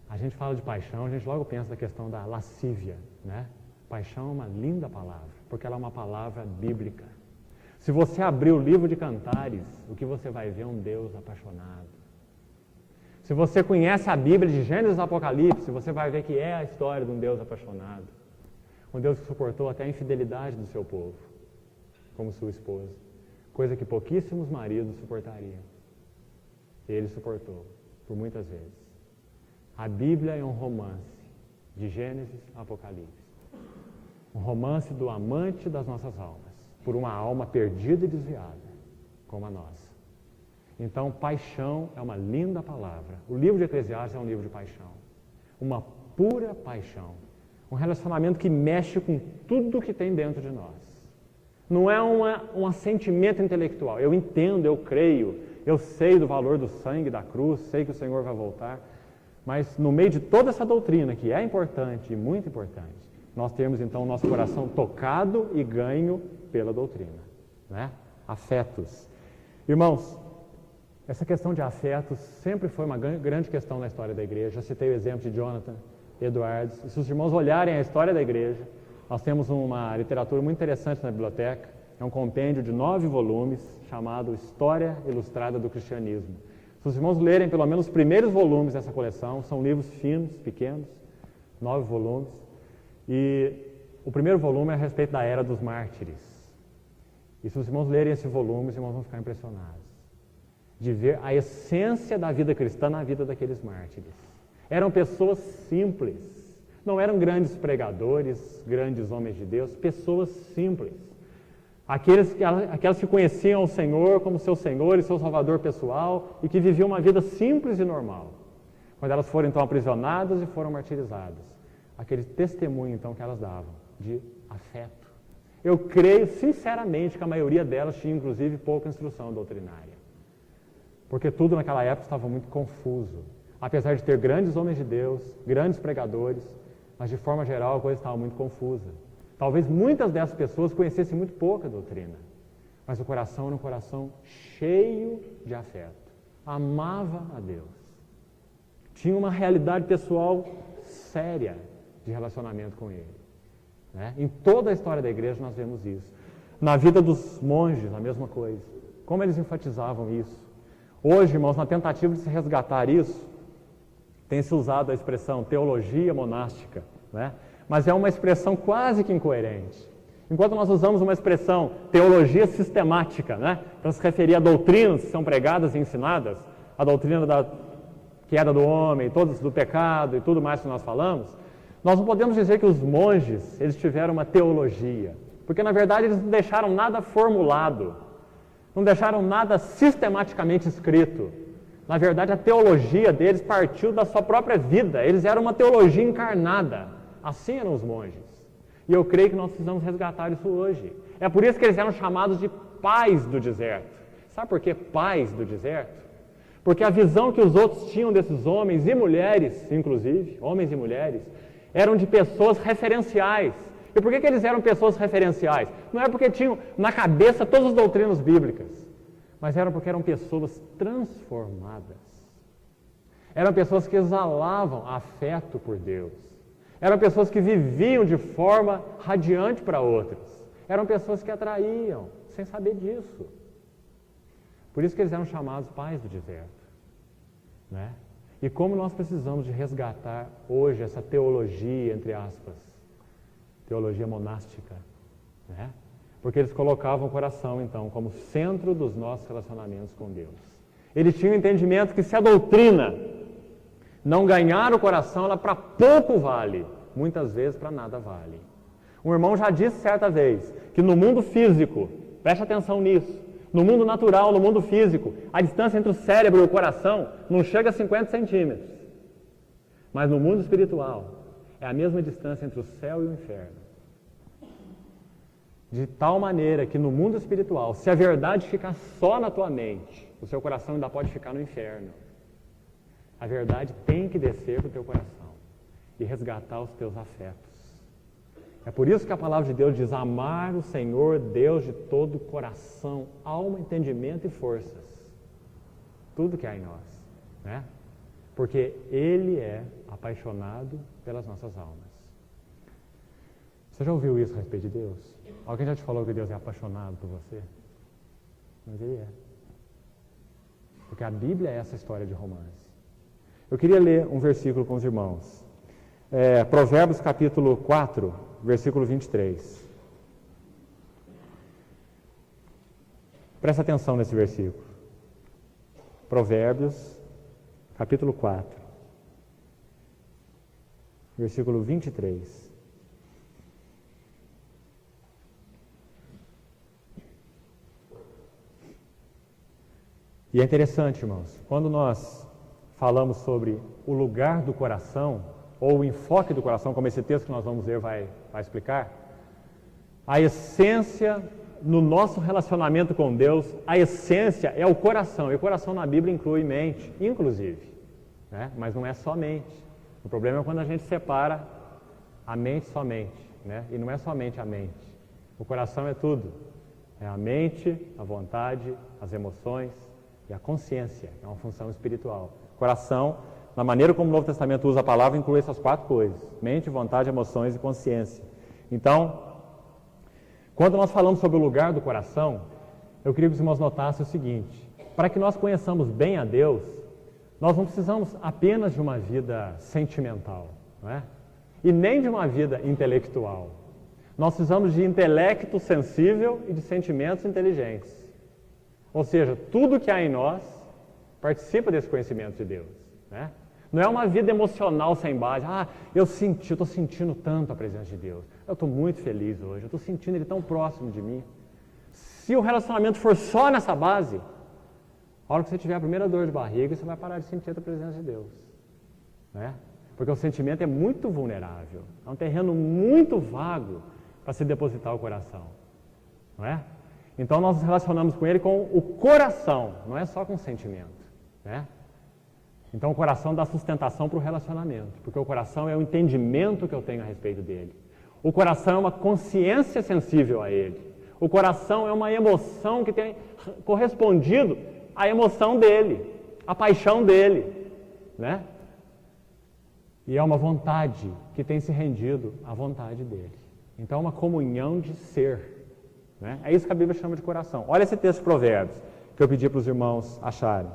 A gente fala de paixão, a gente logo pensa na questão da lascívia, né? Paixão é uma linda palavra, porque ela é uma palavra bíblica. Se você abrir o livro de Cantares, o que você vai ver é um Deus apaixonado. Se você conhece a Bíblia de Gênesis e Apocalipse, você vai ver que é a história de um Deus apaixonado. Um Deus que suportou até a infidelidade do seu povo, como sua esposa. Coisa que pouquíssimos maridos suportariam. Ele suportou, por muitas vezes. A Bíblia é um romance, de Gênesis a Apocalipse. Um romance do amante das nossas almas. por uma alma perdida e desviada, como a nossa. Então, paixão é uma linda palavra. O livro de Eclesiastes é um livro de paixão. Uma pura paixão. Um relacionamento que mexe com tudo que tem dentro de nós. Não é um assentimento intelectual. Eu entendo, eu creio, eu sei do valor do sangue, da cruz, sei que o Senhor vai voltar. Mas no meio de toda essa doutrina, que é importante e muito importante, nós temos então o nosso coração tocado e ganho pela doutrina, né? Afetos. Irmãos, essa questão de afetos sempre foi uma grande questão na história da igreja. Já citei o exemplo de Jonathan Edwards. E se os irmãos olharem a história da igreja, nós temos uma literatura muito interessante na biblioteca. É um compêndio de 9 volumes chamado História Ilustrada do Cristianismo. Se os irmãos lerem pelo menos os primeiros volumes dessa coleção, são livros finos, pequenos, 9 volumes. E o primeiro volume é a respeito da Era dos Mártires. E se os irmãos lerem esse volume, os irmãos vão ficar impressionados de ver a essência da vida cristã na vida daqueles mártires. Eram pessoas simples, não eram grandes pregadores, grandes homens de Deus, pessoas simples. Aquelas que conheciam o Senhor como seu Senhor e seu Salvador pessoal e que viviam uma vida simples e normal. Quando elas foram então aprisionadas e foram martirizadas, aquele testemunho então que elas davam de afeto. Eu creio sinceramente que a maioria delas tinha inclusive pouca instrução doutrinária. Porque tudo naquela época estava muito confuso. Apesar de ter grandes homens de Deus, grandes pregadores, mas de forma geral a coisa estava muito confusa. Talvez muitas dessas pessoas conhecessem muito pouca doutrina, mas o coração era um coração cheio de afeto. Amava a Deus. Tinha uma realidade pessoal séria de relacionamento com Ele. Né? Em toda a história da igreja nós vemos isso. Na vida dos monges, a mesma coisa. Como eles enfatizavam isso. Hoje, irmãos, na tentativa de se resgatar isso, tem se usado a expressão teologia monástica, né? Mas é uma expressão quase que incoerente. Enquanto nós usamos uma expressão teologia sistemática, né? Para se referir a doutrinas que são pregadas e ensinadas, a doutrina da queda do homem, todos do pecado e tudo mais que nós falamos, nós não podemos dizer que os monges eles tiveram uma teologia, porque na verdade eles não deixaram nada formulado. Não deixaram nada sistematicamente escrito. Na verdade, a teologia deles partiu da sua própria vida. Eles eram uma teologia encarnada. Assim eram os monges. E eu creio que nós precisamos resgatar isso hoje. É por isso que eles eram chamados de pais do deserto. Sabe por que pais do deserto? Porque a visão que os outros tinham desses homens e mulheres, inclusive, homens e mulheres, eram de pessoas referenciais. E por que eles eram pessoas referenciais? Não era porque tinham na cabeça todas as doutrinas bíblicas, mas era porque eram pessoas transformadas. Eram pessoas que exalavam afeto por Deus. Eram pessoas que viviam de forma radiante para outras. Eram pessoas que atraíam, sem saber disso. Por isso que eles eram chamados pais do deserto. Né? E como nós precisamos de resgatar hoje essa teologia, entre aspas, teologia monástica, né? Porque eles colocavam o coração, então, como centro dos nossos relacionamentos com Deus. Eles tinham o entendimento que se a doutrina não ganhar o coração, ela para pouco vale, muitas vezes para nada vale. Um irmão já disse certa vez que no mundo físico, preste atenção nisso, no mundo natural, no mundo físico, a distância entre o cérebro e o coração não chega a 50 centímetros. Mas no mundo espiritual, é a mesma distância entre o céu e o inferno. De tal maneira que no mundo espiritual, se a verdade ficar só na tua mente, o seu coração ainda pode ficar no inferno. A verdade tem que descer para o teu coração e resgatar os teus afetos. É por isso que a palavra de Deus diz: amar o Senhor Deus de todo o coração, alma, entendimento e forças. Tudo que há em nós, né? Porque Ele é apaixonado pelas nossas almas. Você já ouviu isso a respeito de Deus? Alguém já te falou que Deus é apaixonado por você? Mas Ele é. Porque a Bíblia é essa história de romance. Eu queria ler um versículo com os irmãos. Provérbios capítulo 4, versículo 23. Presta atenção nesse versículo. Provérbios capítulo 4, versículo 23. E é interessante, irmãos, quando nós falamos sobre o lugar do coração, ou o enfoque do coração, como esse texto que nós vamos ler vai explicar, a essência no nosso relacionamento com Deus, a essência é o coração. E o coração na Bíblia inclui mente, inclusive, né? Mas não é só mente. O problema é quando a gente separa a mente somente, né? E não é somente a mente. O coração é tudo. É a mente, a vontade, as emoções e a consciência. É uma função espiritual. Coração, na maneira como o Novo Testamento usa a palavra, inclui essas 4 coisas: mente, vontade, emoções e consciência. Então, quando nós falamos sobre o lugar do coração, eu queria que os irmãos notassem o seguinte: para que nós conheçamos bem a Deus, nós não precisamos apenas de uma vida sentimental, não é? E nem de uma vida intelectual. Nós precisamos de intelecto sensível e de sentimentos inteligentes. Ou seja, tudo que há em nós participa desse conhecimento de Deus, né? Não é uma vida emocional sem base. Eu estou sentindo tanto a presença de Deus. Eu estou muito feliz hoje, eu estou sentindo Ele tão próximo de mim. Se o relacionamento for só nessa base, a hora que você tiver a primeira dor de barriga, você vai parar de sentir a presença de Deus, né? Porque o sentimento é muito vulnerável, é um terreno muito vago para se depositar o coração, não é? Então nós nos relacionamos com Ele com o coração, não é só com o sentimento, né? Então o coração dá sustentação para o relacionamento, porque o coração é o entendimento que eu tenho a respeito dele. O coração é uma consciência sensível a ele. O coração é uma emoção que tem correspondido à emoção dele, à paixão dele, né? E é uma vontade que tem se rendido à vontade dele. Então é uma comunhão de ser, né? É isso que a Bíblia chama de coração. Olha esse texto de Provérbios que eu pedi para os irmãos acharem.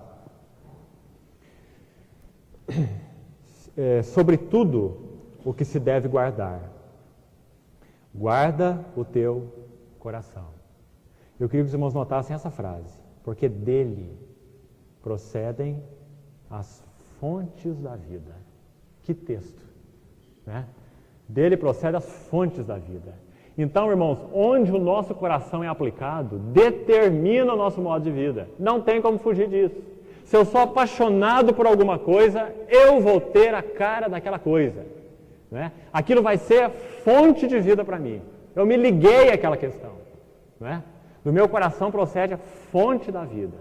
Sobre tudo o que se deve guardar, guarda o teu coração. Eu queria que os irmãos notassem essa frase, porque dele procedem as fontes da vida. Que texto, né? Dele procedem as fontes da vida. Então, irmãos, onde o nosso coração é aplicado, determina o nosso modo de vida. Não tem como fugir disso. Se eu sou apaixonado por alguma coisa, eu vou ter a cara daquela coisa, né? Aquilo vai ser a fonte de vida para mim. Eu me liguei àquela questão, né? Do meu coração procede a fonte da vida.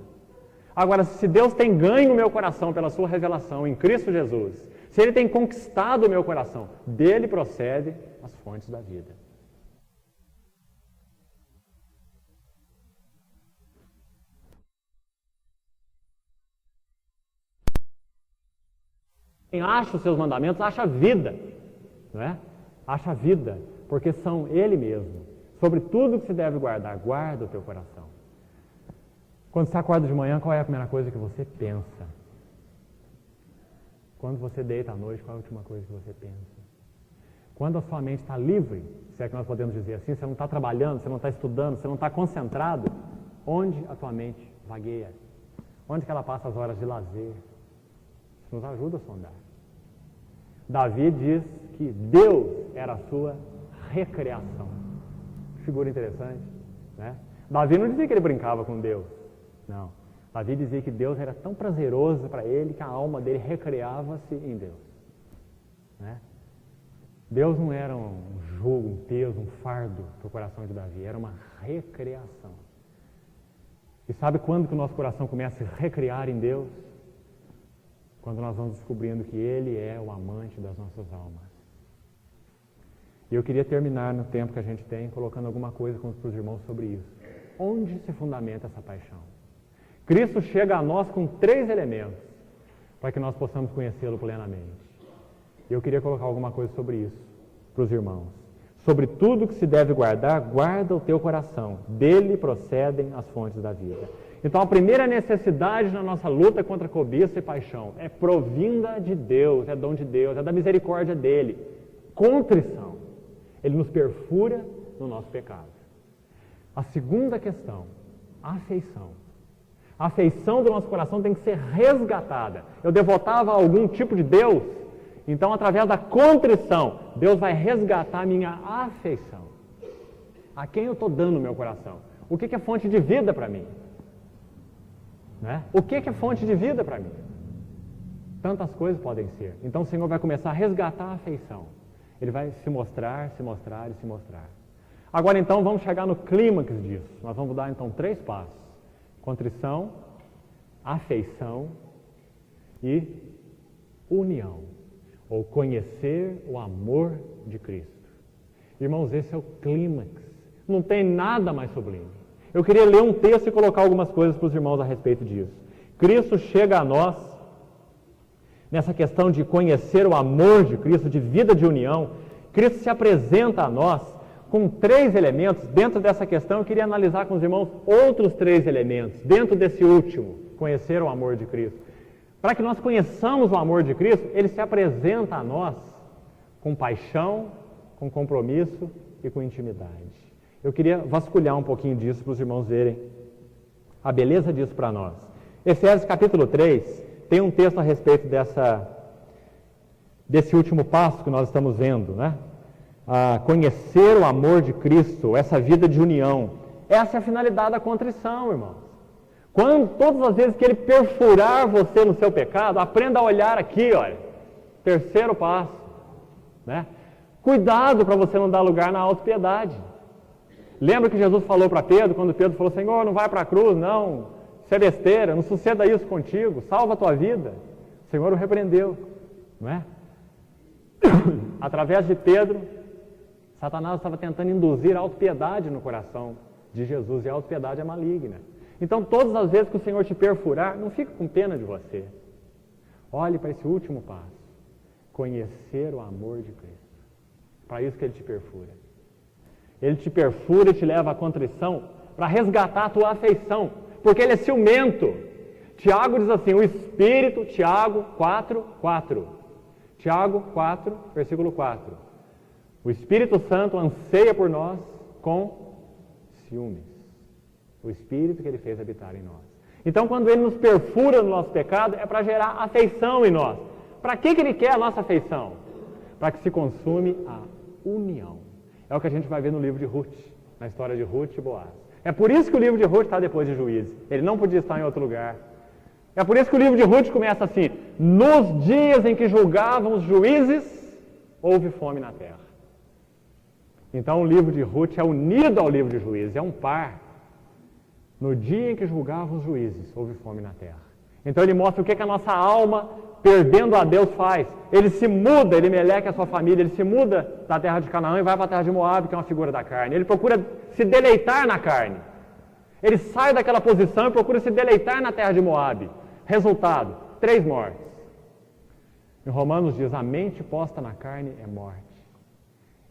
Agora, se Deus tem ganho o meu coração pela sua revelação em Cristo Jesus, se Ele tem conquistado o meu coração, dele procede as fontes da vida. Quem acha os seus mandamentos, acha a vida, não é? Acha a vida, porque são Ele mesmo. Sobre tudo que se deve guardar, guarda o teu coração. Quando você acorda de manhã, qual é a primeira coisa que você pensa? Quando você deita à noite, qual é a última coisa que você pensa? Quando a sua mente está livre, se é que nós podemos dizer assim, você não está trabalhando, você não está estudando, você não está concentrado, onde a tua mente vagueia? Onde que ela passa as horas de lazer? Isso nos ajuda a sondar. Davi diz que Deus era a sua recreação. Figura interessante, né? Davi não dizia que ele brincava com Deus, não. Davi dizia que Deus era tão prazeroso para ele que a alma dele recreava-se em Deus, né? Deus não era um jogo, um peso, um fardo para o coração de Davi, era uma recreação. E sabe quando que o nosso coração começa a se recriar em Deus? Quando nós vamos descobrindo que Ele é o amante das nossas almas. E eu queria terminar no tempo que a gente tem, colocando alguma coisa para os irmãos sobre isso. Onde se fundamenta essa paixão? Cristo chega a nós com 3 elementos para que nós possamos conhecê-lo plenamente. E eu queria colocar alguma coisa sobre isso para os irmãos. Sobre tudo que se deve guardar, guarda o teu coração. Dele procedem as fontes da vida. Então, a primeira necessidade na nossa luta contra cobiça e paixão é provinda de Deus, é dom de Deus, é da misericórdia dele. Contrição. Ele nos perfura no nosso pecado. A segunda questão, afeição. A afeição do nosso coração tem que ser resgatada. Eu devotava a algum tipo de Deus, então, através da contrição, Deus vai resgatar a minha afeição. A quem eu estou dando o meu coração? O que é fonte de vida para mim? Né? O que é fonte de vida para mim? Tantas coisas podem ser. Então o Senhor vai começar a resgatar a afeição. Ele vai se mostrar, se mostrar e se mostrar. Agora então vamos chegar no clímax disso. Nós vamos dar então 3 passos. Contrição, afeição e união. Ou conhecer o amor de Cristo. Irmãos, esse é o clímax. Não tem nada mais sublime. Eu queria ler um texto e colocar algumas coisas para os irmãos a respeito disso. Cristo chega a nós, nessa questão de conhecer o amor de Cristo, de vida de união. Cristo se apresenta a nós com 3 elementos. Dentro dessa questão, eu queria analisar com os irmãos outros 3 elementos, dentro desse último, conhecer o amor de Cristo. Para que nós conheçamos o amor de Cristo, Ele se apresenta a nós com paixão, com compromisso e com intimidade. Eu queria vasculhar um pouquinho disso para os irmãos verem a beleza disso para nós. Efésios capítulo 3 tem um texto a respeito desse último passo que nós estamos vendo, né? Conhecer o amor de Cristo, essa vida de união. Essa é a finalidade da contrição, irmãos. Todas as vezes que Ele perfurar você no seu pecado, aprenda a olhar aqui, olha. 3º passo, né? Cuidado para você não dar lugar na autopiedade. Lembra que Jesus falou para Pedro, quando Pedro falou, Senhor, não vai para a cruz, não, isso é besteira, não suceda isso contigo, salva a tua vida. O Senhor o repreendeu, não é? Através de Pedro, Satanás estava tentando induzir a autopiedade no coração de Jesus, e a autopiedade é maligna. Então, todas as vezes que o Senhor te perfurar, não fique com pena de você. Olhe para esse último passo, conhecer o amor de Cristo. Para isso que Ele te perfura. Ele te perfura e te leva à contrição para resgatar a tua afeição, porque Ele é ciumento. Tiago diz assim, o Espírito, Tiago 4:4. Tiago 4, versículo 4. O Espírito Santo anseia por nós com ciúmes. O Espírito que Ele fez habitar em nós. Então, quando Ele nos perfura no nosso pecado, é para gerar afeição em nós. Para que Ele quer a nossa afeição? Para que se consume a união. É o que a gente vai ver no livro de Ruth, na história de Ruth e Boaz. É por isso que o livro de Ruth está depois de Juízes. Ele não podia estar em outro lugar. É por isso que o livro de Ruth começa assim, nos dias em que julgavam os juízes, houve fome na terra. Então o livro de Ruth é unido ao livro de Juízes, é um par. No dia em que julgavam os juízes, houve fome na terra. Então ele mostra o que a nossa alma, perdendo a Deus, faz. Ele se muda, ele meleca a sua família, ele se muda da terra de Canaã e vai para a terra de Moab, que é uma figura da carne. Ele procura se deleitar na carne. Ele sai daquela posição e procura se deleitar na terra de Moab. Resultado, 3 mortes. Em Romanos diz, a mente posta na carne é morte.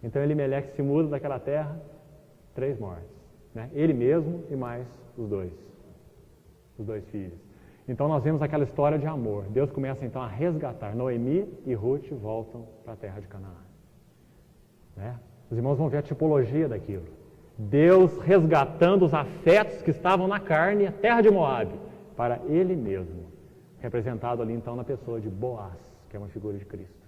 Então Elimeleque se muda daquela terra, 3 mortes. Né? Ele mesmo e mais os dois filhos. Então nós vemos aquela história de amor. Deus começa então a resgatar. Noemi e Ruth voltam para a terra de Canaã. Né? Os irmãos vão ver a tipologia daquilo. Deus resgatando os afetos que estavam na carne, a terra de Moabe, para Ele mesmo. Representado ali então na pessoa de Boaz, que é uma figura de Cristo.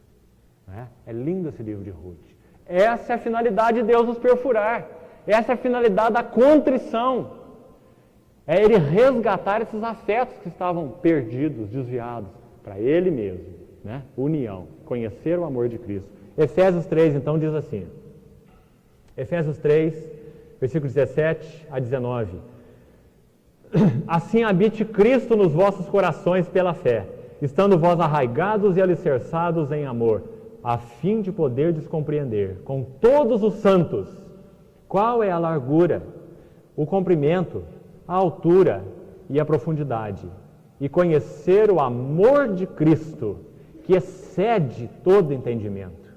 Né? É lindo esse livro de Ruth. Essa é a finalidade de Deus nos perfurar. Essa é a finalidade da contrição. É Ele resgatar esses afetos que estavam perdidos, desviados, para Ele mesmo. Né? União, conhecer o amor de Cristo. Efésios 3, então, diz assim. Efésios 3, versículos 17 a 19. Assim habite Cristo nos vossos corações pela fé, estando vós arraigados e alicerçados em amor, a fim de poderdes compreender com todos os santos qual é a largura, o comprimento, a altura e a profundidade, e conhecer o amor de Cristo, que excede todo entendimento,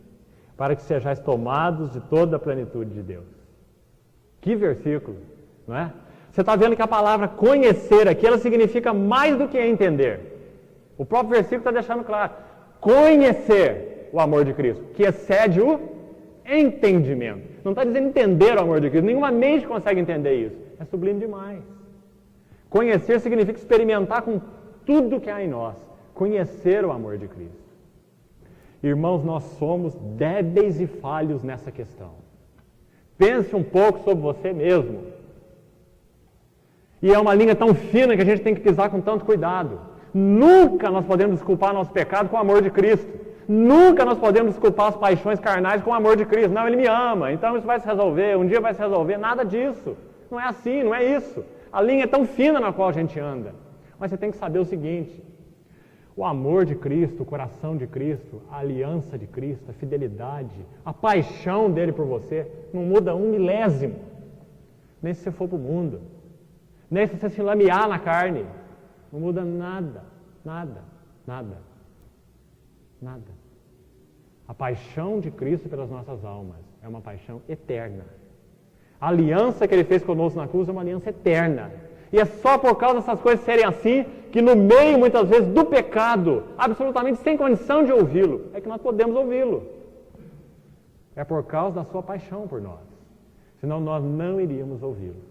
para que sejais tomados de toda a plenitude de Deus. Que versículo, não é? Você está vendo que a palavra conhecer aqui, ela significa mais do que entender. O próprio versículo está deixando claro. Conhecer o amor de Cristo, que excede o entendimento. Não está dizendo entender o amor de Cristo. Nenhuma mente consegue entender isso. É sublime demais. Conhecer significa experimentar com tudo que há em nós. Conhecer o amor de Cristo. Irmãos, nós somos débeis e falhos nessa questão. Pense um pouco sobre você mesmo. E é uma linha tão fina que a gente tem que pisar com tanto cuidado. Nunca nós podemos desculpar nosso pecado com o amor de Cristo. Nunca nós podemos desculpar as paixões carnais com o amor de Cristo. Não, Ele me ama, então isso vai se resolver, um dia vai se resolver. Nada disso. Não é assim, não é isso. A linha é tão fina na qual a gente anda. Mas você tem que saber o seguinte: o amor de Cristo, o coração de Cristo, a aliança de Cristo, a fidelidade, a paixão dele por você, não muda um milésimo. Nem se você for para o mundo. Nem se você se lamear na carne. Não muda nada, nada, nada, nada. A paixão de Cristo pelas nossas almas é uma paixão eterna. A aliança que Ele fez conosco na cruz é uma aliança eterna. E é só por causa dessas coisas serem assim, que no meio, muitas vezes, do pecado, absolutamente sem condição de ouvi-lo, é que nós podemos ouvi-lo. É por causa da sua paixão por nós. Senão nós não iríamos ouvi-lo.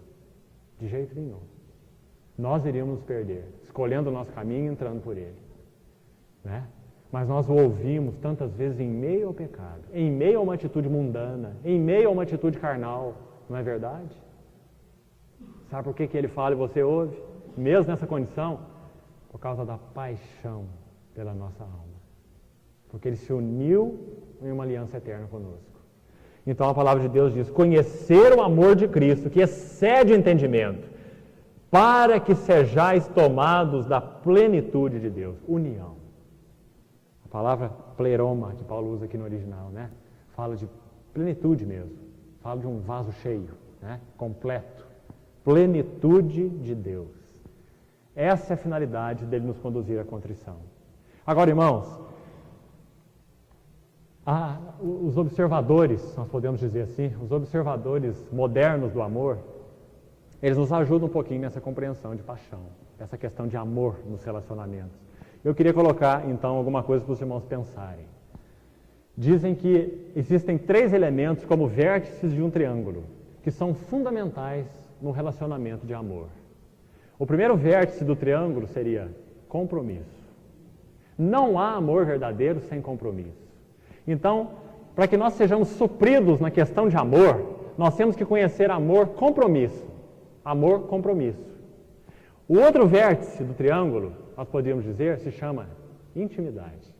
De jeito nenhum. Nós iríamos nos perder, escolhendo o nosso caminho e entrando por ele. Né? Mas nós o ouvimos tantas vezes em meio ao pecado, em meio a uma atitude mundana, em meio a uma atitude carnal. Não é verdade? Sabe por que ele fala e você ouve? Mesmo nessa condição? Por causa da paixão pela nossa alma. Porque ele se uniu em uma aliança eterna conosco. Então a palavra de Deus diz: conhecer o amor de Cristo, que excede o entendimento, para que sejais tomados da plenitude de Deus. União. A palavra pleroma, que Paulo usa aqui no original, né? Fala de plenitude mesmo. Fala de um vaso cheio, né? Completo. Plenitude de Deus. Essa é a finalidade dele nos conduzir à contrição. Agora, irmãos, os observadores, nós podemos dizer assim, os observadores modernos do amor, eles nos ajudam um pouquinho nessa compreensão de paixão, essa questão de amor nos relacionamentos. Eu queria colocar, então, alguma coisa para os irmãos pensarem. Dizem que existem 3 elementos como vértices de um triângulo, que são fundamentais no relacionamento de amor. O primeiro vértice do triângulo seria compromisso. Não há amor verdadeiro sem compromisso. Então, para que nós sejamos supridos na questão de amor, nós temos que conhecer amor, compromisso. Amor, compromisso. O outro vértice do triângulo, nós poderíamos dizer, se chama intimidade.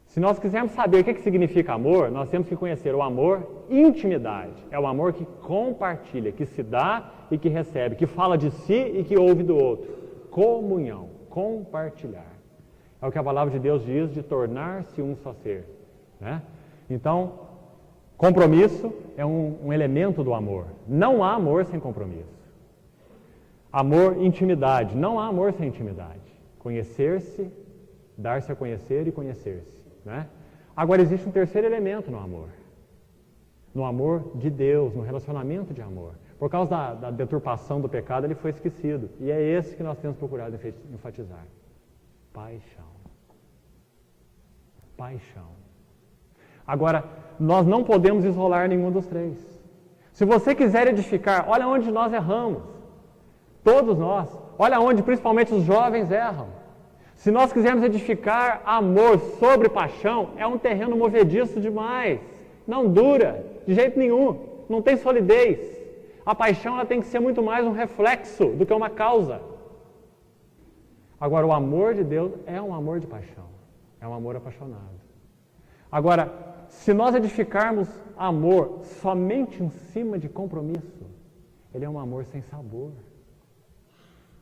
Se nós quisermos saber o que significa amor, nós temos que conhecer o amor, intimidade. É o amor que compartilha, que se dá e que recebe, que fala de si e que ouve do outro. Comunhão, compartilhar. É o que a palavra de Deus diz de tornar-se um só ser. Né? Então, compromisso é um elemento do amor. Não há amor sem compromisso. Amor, intimidade. Não há amor sem intimidade. Conhecer-se, dar-se a conhecer e conhecer-se. Né? Agora, existe um terceiro elemento no amor. No amor de Deus, no relacionamento de amor. Por causa da deturpação do pecado, ele foi esquecido. E é esse que nós temos procurado enfatizar. Paixão. Paixão. Agora, nós não podemos isolar nenhum dos 3. Se você quiser edificar, olha onde nós erramos. Todos nós. Olha onde principalmente os jovens erram. Se nós quisermos edificar amor sobre paixão, é um terreno movediço demais. Não dura, de jeito nenhum. Não tem solidez. A paixão ela tem que ser muito mais um reflexo do que uma causa. Agora, o amor de Deus é um amor de paixão. É um amor apaixonado. Agora, se nós edificarmos amor somente em cima de compromisso, ele é um amor sem sabor.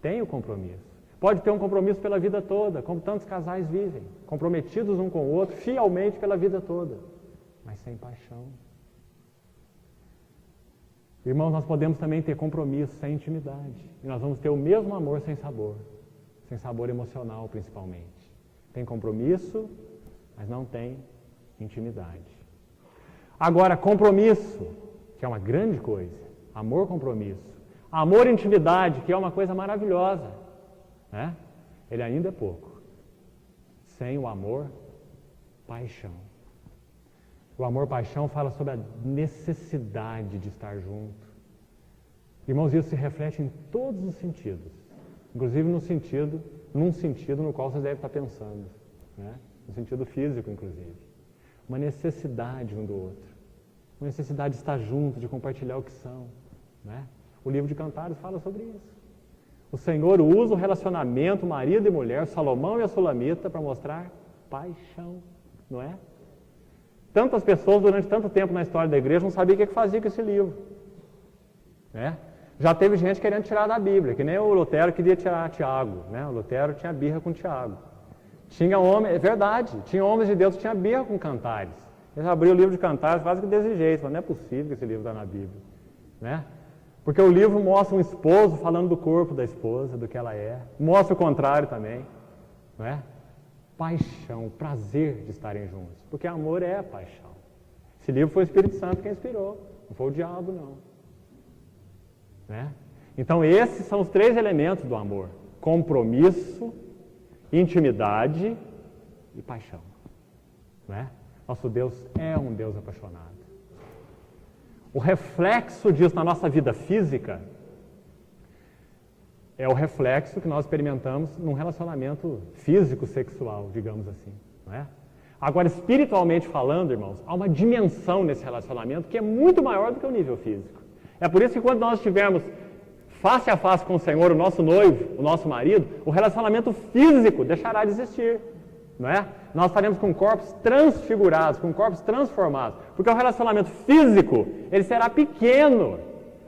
Tem o compromisso. Pode ter um compromisso pela vida toda, como tantos casais vivem, comprometidos um com o outro, fielmente pela vida toda, mas sem paixão. Irmãos, nós podemos também ter compromisso sem intimidade, e nós vamos ter o mesmo amor sem sabor emocional principalmente. Tem compromisso, mas não tem intimidade. Agora, compromisso, que é uma grande coisa, amor, compromisso. Amor e intimidade, que é uma coisa maravilhosa, né? Ele ainda é pouco. Sem o amor, paixão. O amor, paixão fala sobre a necessidade de estar junto. Irmãos, isso se reflete em todos os sentidos. Inclusive num sentido no qual vocês devem estar pensando, né? No sentido físico, inclusive. Uma necessidade um do outro. Uma necessidade de estar junto, de compartilhar o que são, né? O livro de Cantares fala sobre isso. O Senhor usa o relacionamento marido e mulher, Salomão e a Sulamita, para mostrar paixão, não é? Tantas pessoas durante tanto tempo na história da igreja não sabiam o que fazia com esse livro. Né? Já teve gente querendo tirar da Bíblia, que nem o Lutero queria tirar Tiago. Né? O Lutero tinha birra com Tiago. Tinha homens, é verdade, tinha homens de Deus que tinham birra com Cantares. Eles abriam o livro de Cantares quase que desse jeito, mas não é possível que esse livro está na Bíblia. Né? Porque o livro mostra um esposo falando do corpo da esposa, do que ela é. Mostra o contrário também. Não é? Paixão, prazer de estarem juntos. Porque amor é paixão. Esse livro foi o Espírito Santo quem inspirou. Não foi o diabo, não. Né? Então, esses são os 3 elementos do amor. Compromisso, intimidade e paixão. Né? Nosso Deus é um Deus apaixonado. O reflexo disso na nossa vida física é o reflexo que nós experimentamos num relacionamento físico, sexual, digamos assim. Não é? Agora, espiritualmente falando, irmãos, há uma dimensão nesse relacionamento que é muito maior do que o nível físico. É por isso que quando nós estivermos face a face com o Senhor, o nosso noivo, o nosso marido, o relacionamento físico deixará de existir. Não é? Nós estaremos com corpos transfigurados, com corpos transformados. Porque o relacionamento físico, ele será pequeno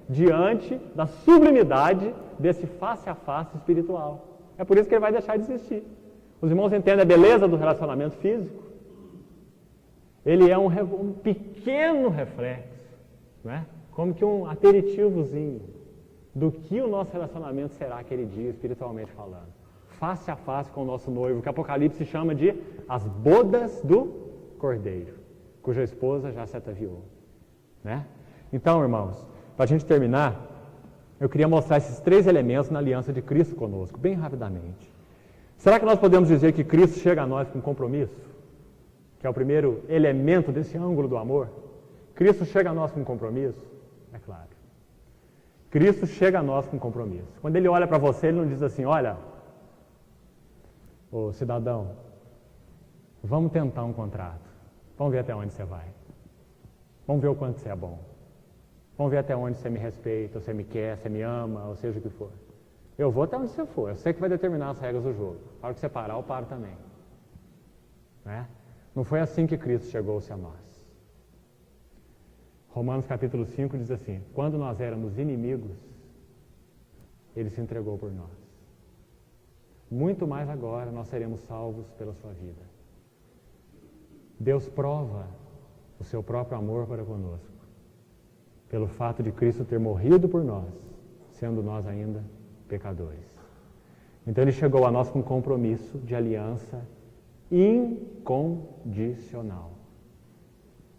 diante da sublimidade desse face a face espiritual. É por isso que ele vai deixar de existir. Os irmãos entendem a beleza do relacionamento físico? Ele é um pequeno reflexo, né? Como que um aperitivozinho do que o nosso relacionamento será aquele dia, espiritualmente falando. Face a face com o nosso noivo, que Apocalipse chama de as bodas do Cordeiro, cuja esposa já se ataviou. Né? Então, irmãos, para a gente terminar, eu queria mostrar esses 3 elementos na aliança de Cristo conosco, bem rapidamente. Será que nós podemos dizer que Cristo chega a nós com compromisso? Que é o primeiro elemento desse ângulo do amor? Cristo chega a nós com compromisso? É claro. Cristo chega a nós com compromisso. Quando Ele olha para você, Ele não diz assim, olha, ô cidadão, vamos tentar um contrato. Vamos ver até onde você vai. Vamos ver o quanto você é bom. Vamos ver até onde você me respeita, você me quer, você me ama, ou seja o que for. Eu vou até onde você for. Eu sei que vai determinar as regras do jogo. A hora que você parar, eu paro também. Né? Não foi assim que Cristo chegou-se a nós. Romanos capítulo 5 diz assim, quando nós éramos inimigos, Ele se entregou por nós. Muito mais agora nós seremos salvos pela sua vida. Deus prova o seu próprio amor para conosco, pelo fato de Cristo ter morrido por nós, sendo nós ainda pecadores. Então Ele chegou a nós com um compromisso de aliança incondicional.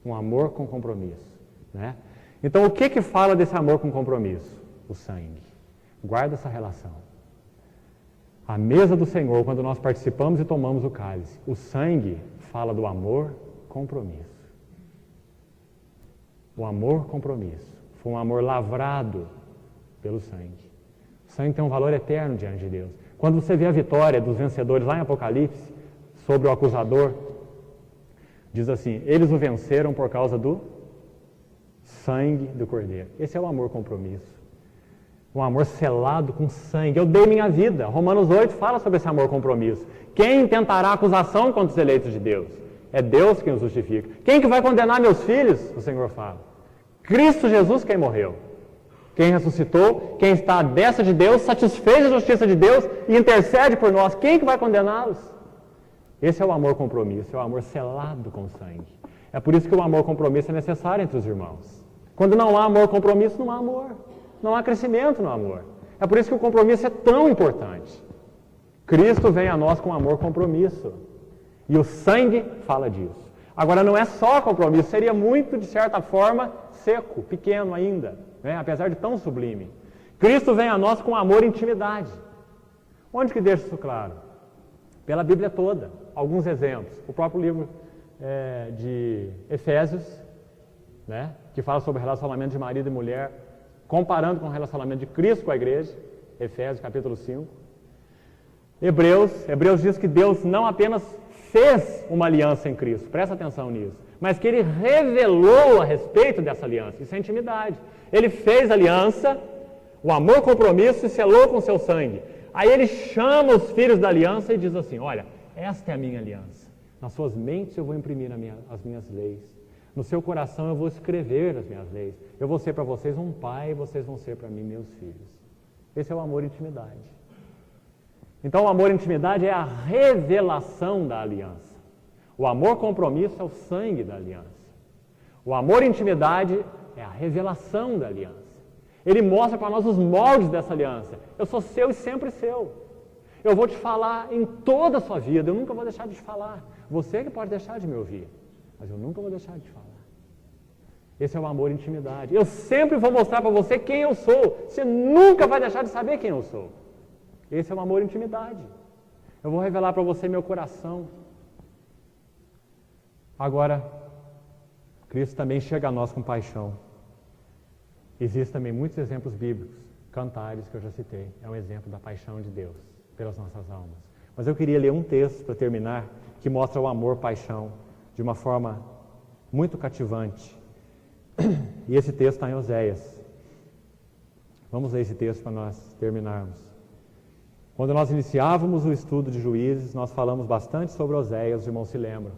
Um amor com compromisso. Né? Então, o que fala desse amor com compromisso? O sangue. Guarda essa relação. A mesa do Senhor, quando nós participamos e tomamos o cálice, o sangue fala do amor, compromisso. O amor, compromisso. Foi um amor lavrado pelo sangue. O sangue tem um valor eterno diante de Deus. Quando você vê a vitória dos vencedores lá em Apocalipse, sobre o acusador, diz assim, eles o venceram por causa do sangue do Cordeiro. Esse é o amor compromisso. Um amor selado com sangue. Eu dei minha vida. Romanos 8 fala sobre esse amor compromisso. Quem tentará acusação contra os eleitos de Deus? É Deus quem os justifica. Quem que vai condenar meus filhos? O Senhor fala. Cristo Jesus quem morreu. Quem ressuscitou, quem está à destra de Deus, satisfez a justiça de Deus e intercede por nós. Quem que vai condená-los? Esse é o amor compromisso, é o amor selado com sangue. É por isso que o amor compromisso é necessário entre os irmãos. Quando não há amor compromisso, não há amor. Não há crescimento no amor. É por isso que o compromisso é tão importante. Cristo vem a nós com amor compromisso. E o sangue fala disso. Agora, não é só compromisso, seria muito, de certa forma, seco, pequeno ainda, né? Apesar de tão sublime. Cristo vem a nós com amor e intimidade. Onde que deixa isso claro? Pela Bíblia toda. Alguns exemplos. O próprio livro de Efésios, né? Que fala sobre o relacionamento de marido e mulher, comparando com o relacionamento de Cristo com a igreja. Efésios capítulo 5. Hebreus diz que Deus não apenas fez uma aliança em Cristo, presta atenção nisso, mas que Ele revelou a respeito dessa aliança. Isso é intimidade. Ele fez aliança, O amor compromisso e selou com seu sangue. Aí ele chama os filhos da aliança e diz assim, olha, esta é a minha aliança. Nas suas mentes eu vou imprimir as minhas leis. No seu coração eu vou escrever as minhas leis. Eu vou ser para vocês um pai e vocês vão ser para mim meus filhos. Esse é o amor e intimidade. Então o amor e intimidade é a revelação da aliança. O amor compromisso é o sangue da aliança. O amor e intimidade é a revelação da aliança. Ele mostra para nós os moldes dessa aliança. Eu sou seu e sempre seu. Eu vou te falar em toda a sua vida, eu nunca vou deixar de te falar. Você que pode deixar de me ouvir, mas eu nunca vou deixar de te falar. Esse é o amor e intimidade. Eu sempre vou mostrar para você quem eu sou. Você nunca vai deixar de saber quem eu sou. Esse é o amor e intimidade. Eu vou revelar para você meu coração. Agora, Cristo também chega a nós com paixão. Existem também muitos exemplos bíblicos. Cantares, que eu já citei, é um exemplo da paixão de Deus pelas nossas almas. Mas eu queria ler um texto para terminar, que mostra o amor, paixão, de uma forma muito cativante. E esse texto está em Oséias. Vamos ler esse texto para nós terminarmos. Quando nós iniciávamos o estudo de Juízes, nós falamos bastante sobre Oséias, os irmãos se lembram,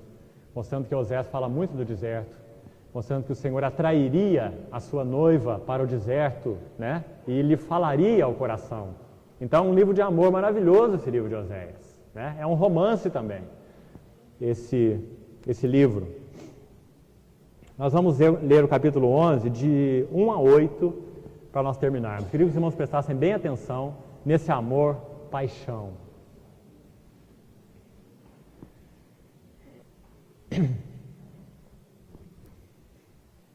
mostrando que Oséias fala muito do deserto, mostrando que o Senhor atrairia a sua noiva para o deserto, né? E lhe falaria ao coração. Então, um livro de amor maravilhoso, esse livro de Oséias, né? É um romance também, esse livro. Nós vamos ler o capítulo 11, de 1 a 8, para nós terminarmos. Queria que os irmãos prestassem bem atenção nesse amor, paixão.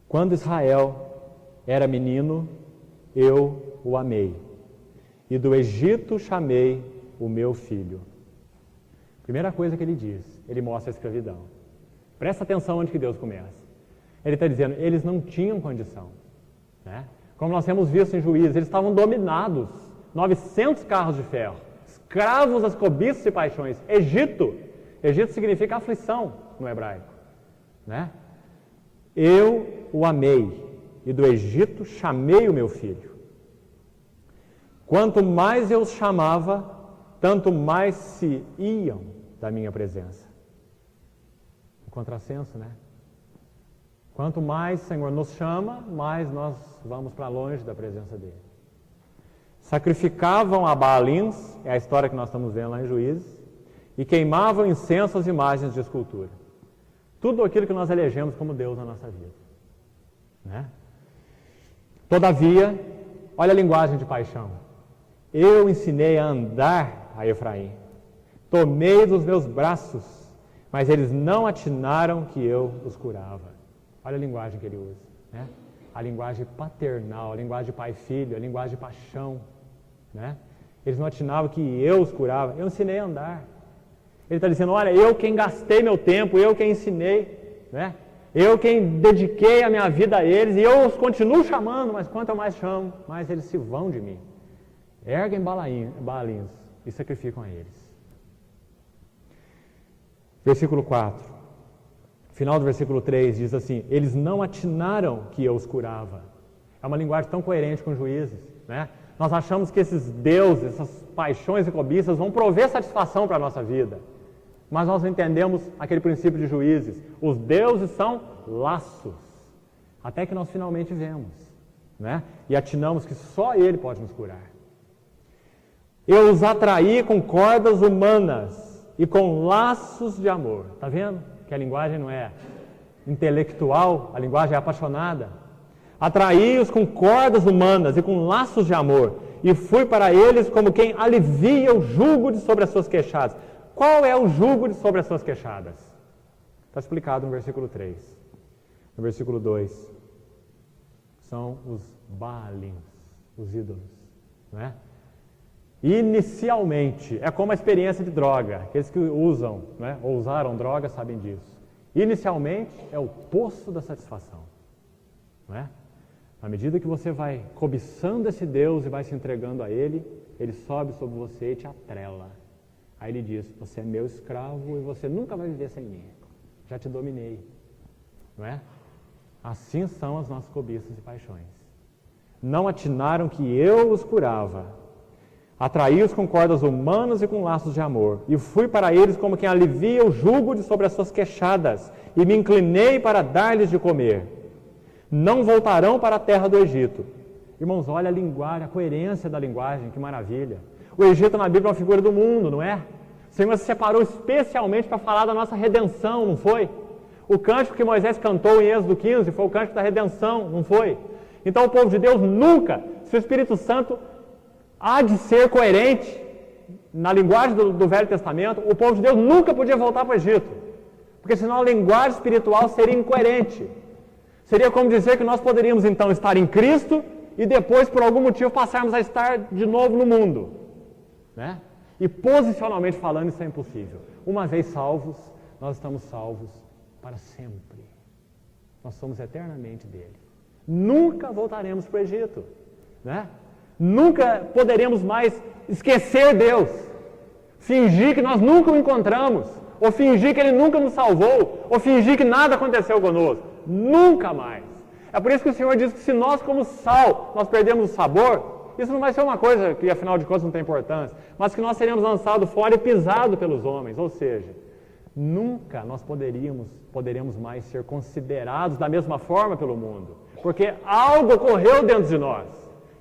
Quando Israel era menino, eu o amei, e do Egito chamei o meu filho. Primeira coisa que ele diz, ele mostra a escravidão. Presta atenção onde que Deus começa. Ele está dizendo, eles não tinham condição, né? Como nós temos visto em Juízes, eles estavam dominados, 900 carros de ferro, escravos às cobiças e paixões. Egito significa aflição no hebraico, né? Eu o amei, e do Egito chamei o meu filho. Quanto mais eu os chamava, tanto mais se iam da minha presença. Um contrassenso, né? Quanto mais o Senhor nos chama, mais nós vamos para longe da presença dele. Sacrificavam a Baalins, é a história que nós estamos vendo lá em Juízes, e queimavam incenso às imagens de escultura. Tudo aquilo que nós elegemos como Deus na nossa vida, né? Todavia, olha a linguagem de paixão. Eu ensinei a andar a Efraim, tomei dos meus braços, mas eles não atinaram que eu os curava. Olha a linguagem que ele usa, né? A linguagem paternal, a linguagem de pai e filho, a linguagem de paixão, né? Eles não atinavam que eu os curava, eu ensinei a andar. Ele está dizendo, olha, eu quem gastei meu tempo, eu quem ensinei, né? Eu quem dediquei a minha vida a eles, e eu os continuo chamando, mas quanto eu mais chamo, mais eles se vão de mim. Erguem Baalins e sacrificam a eles. Versículo 4. Final do versículo 3 diz assim, eles não atinaram que eu os curava. É uma linguagem tão coerente com Juízes, né? Nós achamos que esses deuses, essas paixões e cobiças vão prover satisfação para a nossa vida. Mas nós não entendemos aquele princípio de Juízes. Os deuses são laços. Até que nós finalmente vemos, né? E atinamos que só Ele pode nos curar. Eu os atraí com cordas humanas e com laços de amor. Está vendo? Que a linguagem não é intelectual, a linguagem é apaixonada. Atraí-os com cordas humanas e com laços de amor, e fui para eles como quem alivia o jugo de sobre as suas queixadas. Qual é o jugo de sobre as suas queixadas? Está explicado no versículo 3. No versículo 2, são os Baalins, os ídolos, né? Inicialmente, é como a experiência de droga. Aqueles que usam, né, ou usaram droga sabem disso. Inicialmente, é o poço da satisfação, não é? À medida que você vai cobiçando esse Deus e vai se entregando a Ele, Ele sobe sobre você e te atrela. Aí Ele diz, você é meu escravo e você nunca vai viver sem mim. Já te dominei, não é? Assim são as nossas cobiças e paixões. Não atinaram que eu os curava. Atraí-os com cordas humanas e com laços de amor. E fui para eles como quem alivia o jugo de sobre as suas queixadas. E me inclinei para dar-lhes de comer. Não voltarão para a terra do Egito. Irmãos, olha a linguagem, a coerência da linguagem, que maravilha. O Egito na Bíblia é uma figura do mundo, não é? O Senhor se separou especialmente para falar da nossa redenção, não foi? O cântico que Moisés cantou em Êxodo 15 foi o cântico da redenção, não foi? Então o povo de Deus nunca, se o Espírito Santo há de ser coerente na linguagem do Velho Testamento, o povo de Deus nunca podia voltar para o Egito, porque senão a linguagem espiritual seria incoerente. Seria como dizer que nós poderíamos então estar em Cristo e depois, por algum motivo, passarmos a estar de novo no mundo, né? E posicionalmente falando, isso é impossível. Uma vez salvos, nós estamos salvos para sempre. Nós somos eternamente dele. Nunca voltaremos para o Egito, né? Nunca poderemos mais esquecer Deus, fingir que nós nunca o encontramos, ou fingir que ele nunca nos salvou, ou fingir que nada aconteceu conosco. Nunca mais. É por isso que o Senhor diz que se nós, como sal, nós perdemos o sabor, isso não vai ser uma coisa que, afinal de contas, não tem importância, mas que nós seremos lançados fora e pisados pelos homens. Ou seja, nunca nós poderemos mais ser considerados da mesma forma pelo mundo, porque algo ocorreu dentro de nós,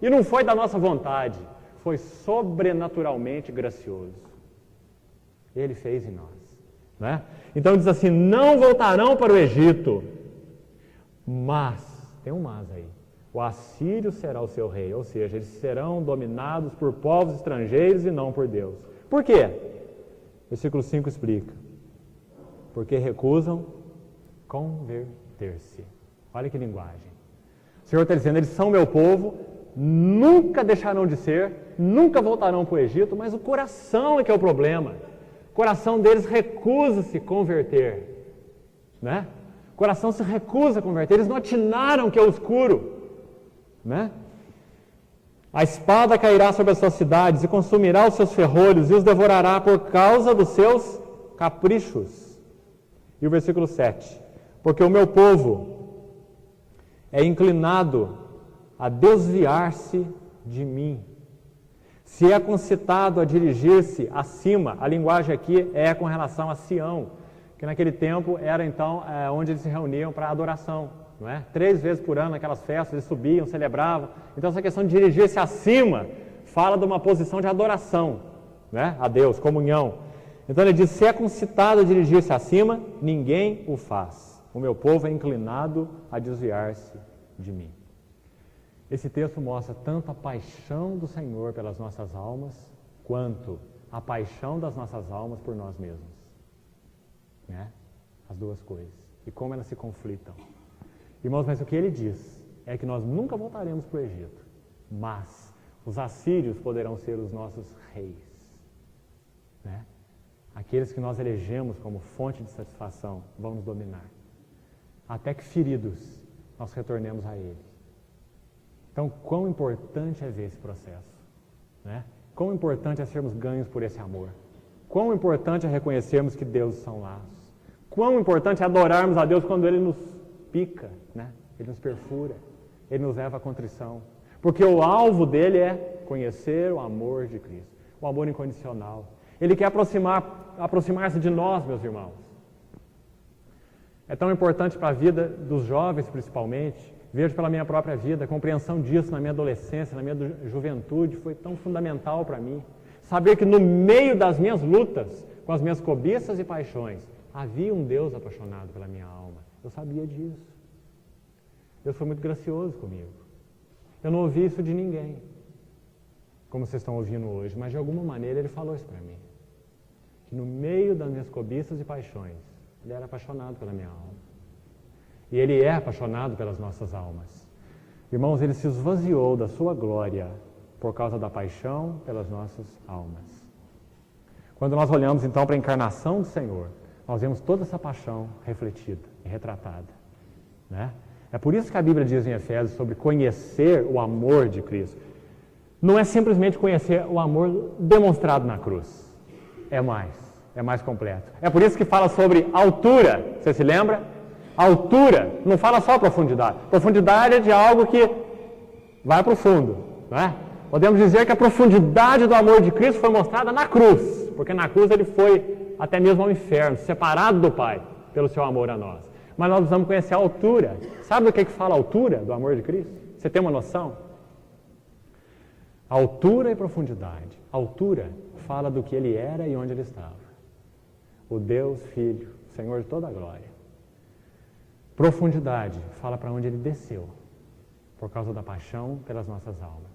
e não foi da nossa vontade, foi sobrenaturalmente gracioso. Ele fez em nós, né? Então diz assim, não voltarão para o Egito, mas, tem um mas aí, o assírio será o seu rei, ou seja, eles serão dominados por povos estrangeiros e não por Deus. Por quê? Versículo 5 explica. Porque recusam converter-se. Olha que linguagem. O Senhor está dizendo, eles são meu povo, nunca deixarão de ser, nunca voltarão para o Egito, mas o coração é que é o problema. O coração deles recusa se converter, né? O coração se recusa a converter, eles não atinaram que é oscuro, né? A espada cairá sobre as suas cidades e consumirá os seus ferrolhos e os devorará por causa dos seus caprichos. E o versículo 7, porque o meu povo é inclinado a desviar-se de mim. Se é concitado a dirigir-se acima, a linguagem aqui é com relação a Sião, que naquele tempo era então onde eles se reuniam para adoração, não é? 3 vezes por ano, naquelas festas, eles subiam, celebravam. Então essa questão de dirigir-se acima fala de uma posição de adoração, né? A Deus, comunhão. Então ele diz, se é concitado a dirigir-se acima, ninguém o faz. O meu povo é inclinado a desviar-se de mim. Esse texto mostra tanto a paixão do Senhor pelas nossas almas, quanto a paixão das nossas almas por nós mesmos. Né? As duas coisas. E como elas se conflitam. Irmãos, mas o que ele diz é que nós nunca voltaremos para o Egito, mas os assírios poderão ser os nossos reis. Né? Aqueles que nós elegemos como fonte de satisfação vão nos dominar. Até que feridos nós retornemos a ele. Então, quão importante é ver esse processo, né? Quão importante é sermos ganhos por esse amor. Quão importante é reconhecermos que Deus são laços. Quão importante é adorarmos a Deus quando Ele nos pica, né? Ele nos perfura, Ele nos leva à contrição. Porque o alvo dele é conhecer o amor de Cristo, o amor incondicional. Ele quer aproximar-se de nós, meus irmãos. É tão importante para a vida dos jovens, principalmente. Vejo pela minha própria vida, a compreensão disso na minha adolescência, na minha juventude, foi tão fundamental para mim. Saber que no meio das minhas lutas, com as minhas cobiças e paixões, havia um Deus apaixonado pela minha alma. Eu sabia disso. Deus foi muito gracioso comigo. Eu não ouvi isso de ninguém, como vocês estão ouvindo hoje, mas de alguma maneira Ele falou isso para mim. Que no meio das minhas cobiças e paixões, Ele era apaixonado pela minha alma. E Ele é apaixonado pelas nossas almas. Irmãos, Ele se esvaziou da sua glória por causa da paixão pelas nossas almas. Quando nós olhamos então para a encarnação do Senhor, nós vemos toda essa paixão refletida e retratada, né? É por isso que a Bíblia diz em Efésios sobre conhecer o amor de Cristo. Não é simplesmente conhecer o amor demonstrado na cruz. É mais completo. É por isso que fala sobre altura. Você se lembra? Altura não fala só profundidade. Profundidade é de algo que vai para o fundo, não é? Podemos dizer que a profundidade do amor de Cristo foi mostrada na cruz, porque na cruz ele foi até mesmo ao inferno, separado do Pai, pelo seu amor a nós. Mas nós precisamos conhecer a altura. Sabe do que fala a altura do amor de Cristo? Você tem uma noção? Altura e profundidade. Altura fala do que ele era e onde ele estava. O Deus Filho, Senhor de toda a glória. Profundidade fala para onde ele desceu, por causa da paixão pelas nossas almas.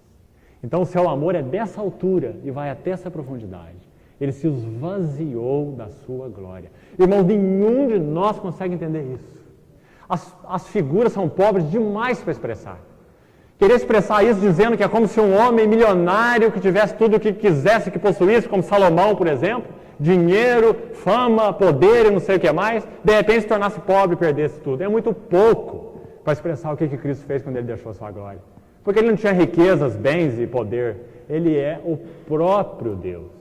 Então o seu amor é dessa altura e vai até essa profundidade. Ele se esvaziou da sua glória. Irmãos, nenhum de nós consegue entender isso. As figuras são pobres demais para expressar. Querer expressar isso dizendo que é como se um homem milionário que tivesse tudo o que quisesse, que possuísse, como Salomão, por exemplo, dinheiro, fama, poder e não sei o que mais, de repente se tornasse pobre e perdesse tudo. É muito pouco para expressar o que Cristo fez quando ele deixou a sua glória. Porque ele não tinha riquezas, bens e poder. Ele é o próprio Deus,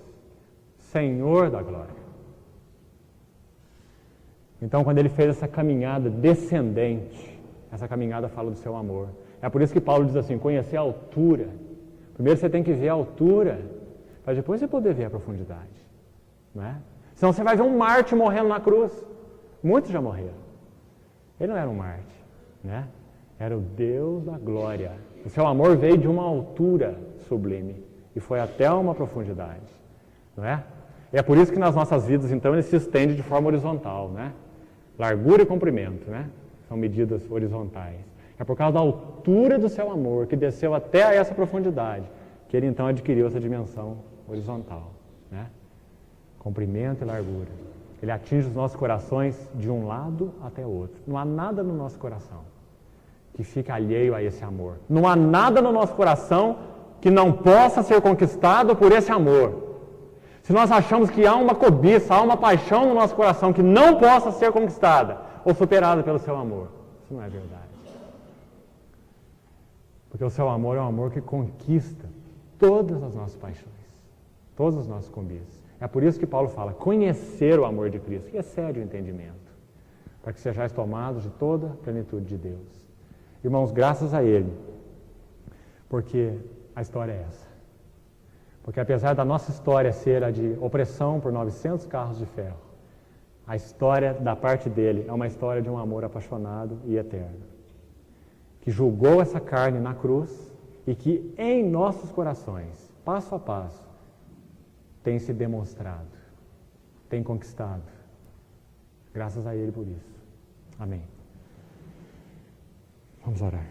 Senhor da glória. Então, quando ele fez essa caminhada descendente, essa caminhada fala do seu amor. É por isso que Paulo diz assim, conhecer a altura. Primeiro você tem que ver a altura, para depois você poder ver a profundidade. Não é? Senão você vai ver um Marte morrendo na cruz. Muitos já morreram. Ele não era um Marte, né? Era o Deus da glória. O seu amor veio de uma altura sublime e foi até uma profundidade, não é? É por isso que nas nossas vidas, então, ele se estende de forma horizontal, né? Largura e comprimento, né? São medidas horizontais. É por causa da altura do seu amor, que desceu até essa profundidade, que ele então adquiriu essa dimensão horizontal, né? Comprimento e largura. Ele atinge os nossos corações de um lado até o outro. Não há nada no nosso coração que fique alheio a esse amor. Não há nada no nosso coração que não possa ser conquistado por esse amor. Se nós achamos que há uma cobiça, há uma paixão no nosso coração que não possa ser conquistada ou superada pelo seu amor, isso não é verdade. Porque o seu amor é um amor que conquista todas as nossas paixões, todos os nossos cobiças. É por isso que Paulo fala, conhecer o amor de Cristo, que excede o entendimento, para que sejais tomados de toda a plenitude de Deus. Irmãos, graças a Ele, porque a história é essa. Porque apesar da nossa história ser a de opressão por 900 carros de ferro, a história da parte dele é uma história de um amor apaixonado e eterno, que julgou essa carne na cruz e que em nossos corações, passo a passo, tem se demonstrado, tem conquistado. Graças a Ele por isso. Amém. Vamos orar.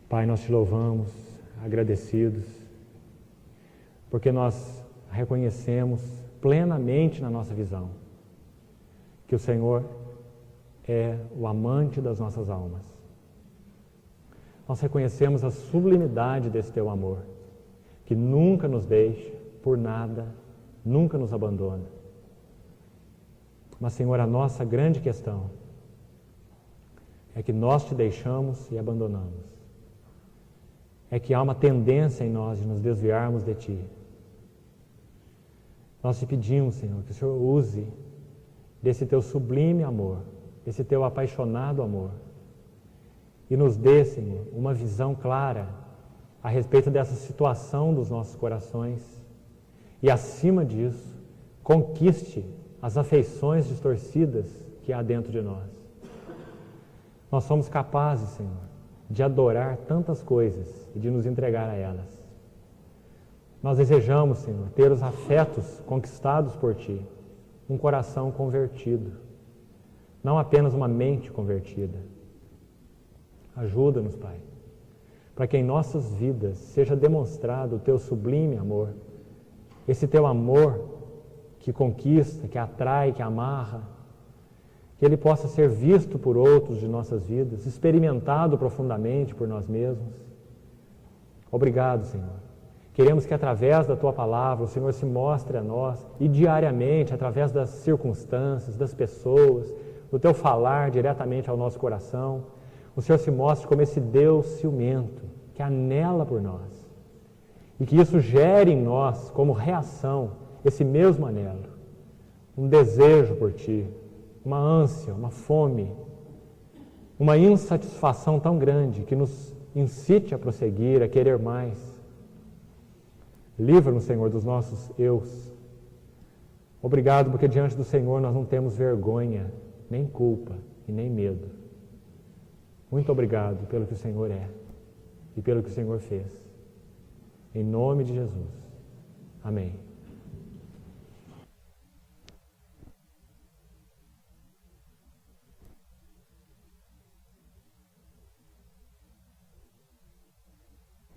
Pai, nós te louvamos, agradecidos, porque nós reconhecemos plenamente na nossa visão que o Senhor é o amante das nossas almas. Nós reconhecemos a sublimidade desse teu amor, que nunca nos deixa por nada, nunca nos abandona. Mas, Senhor, a nossa grande questão é que nós te deixamos e abandonamos. É que há uma tendência em nós de nos desviarmos de Ti. Nós te pedimos, Senhor, que o Senhor use desse Teu sublime amor, desse Teu apaixonado amor, e nos dê, Senhor, uma visão clara a respeito dessa situação dos nossos corações e, acima disso, conquiste as afeições distorcidas que há dentro de nós. Nós somos capazes, Senhor, de adorar tantas coisas e de nos entregar a elas. Nós desejamos, Senhor, ter os afetos conquistados por Ti, um coração convertido, não apenas uma mente convertida. Ajuda-nos, Pai, para que em nossas vidas seja demonstrado o Teu sublime amor, esse Teu amor que conquista, que atrai, que amarra, que ele possa ser visto por outros de nossas vidas, experimentado profundamente por nós mesmos. Obrigado, Senhor. Queremos que através da Tua palavra o Senhor se mostre a nós e diariamente, através das circunstâncias, das pessoas, do Teu falar diretamente ao nosso coração, o Senhor se mostre como esse Deus ciumento, que anela por nós. E que isso gere em nós, como reação, esse mesmo anelo, um desejo por Ti, uma ânsia, uma fome uma insatisfação tão grande que nos incite a prosseguir, a querer mais. Livra-nos, Senhor, dos nossos eus. Obrigado, porque diante do Senhor nós não temos vergonha, nem culpa e nem medo. Muito obrigado pelo que o Senhor é e pelo que o Senhor fez. Em nome de Jesus. Amém.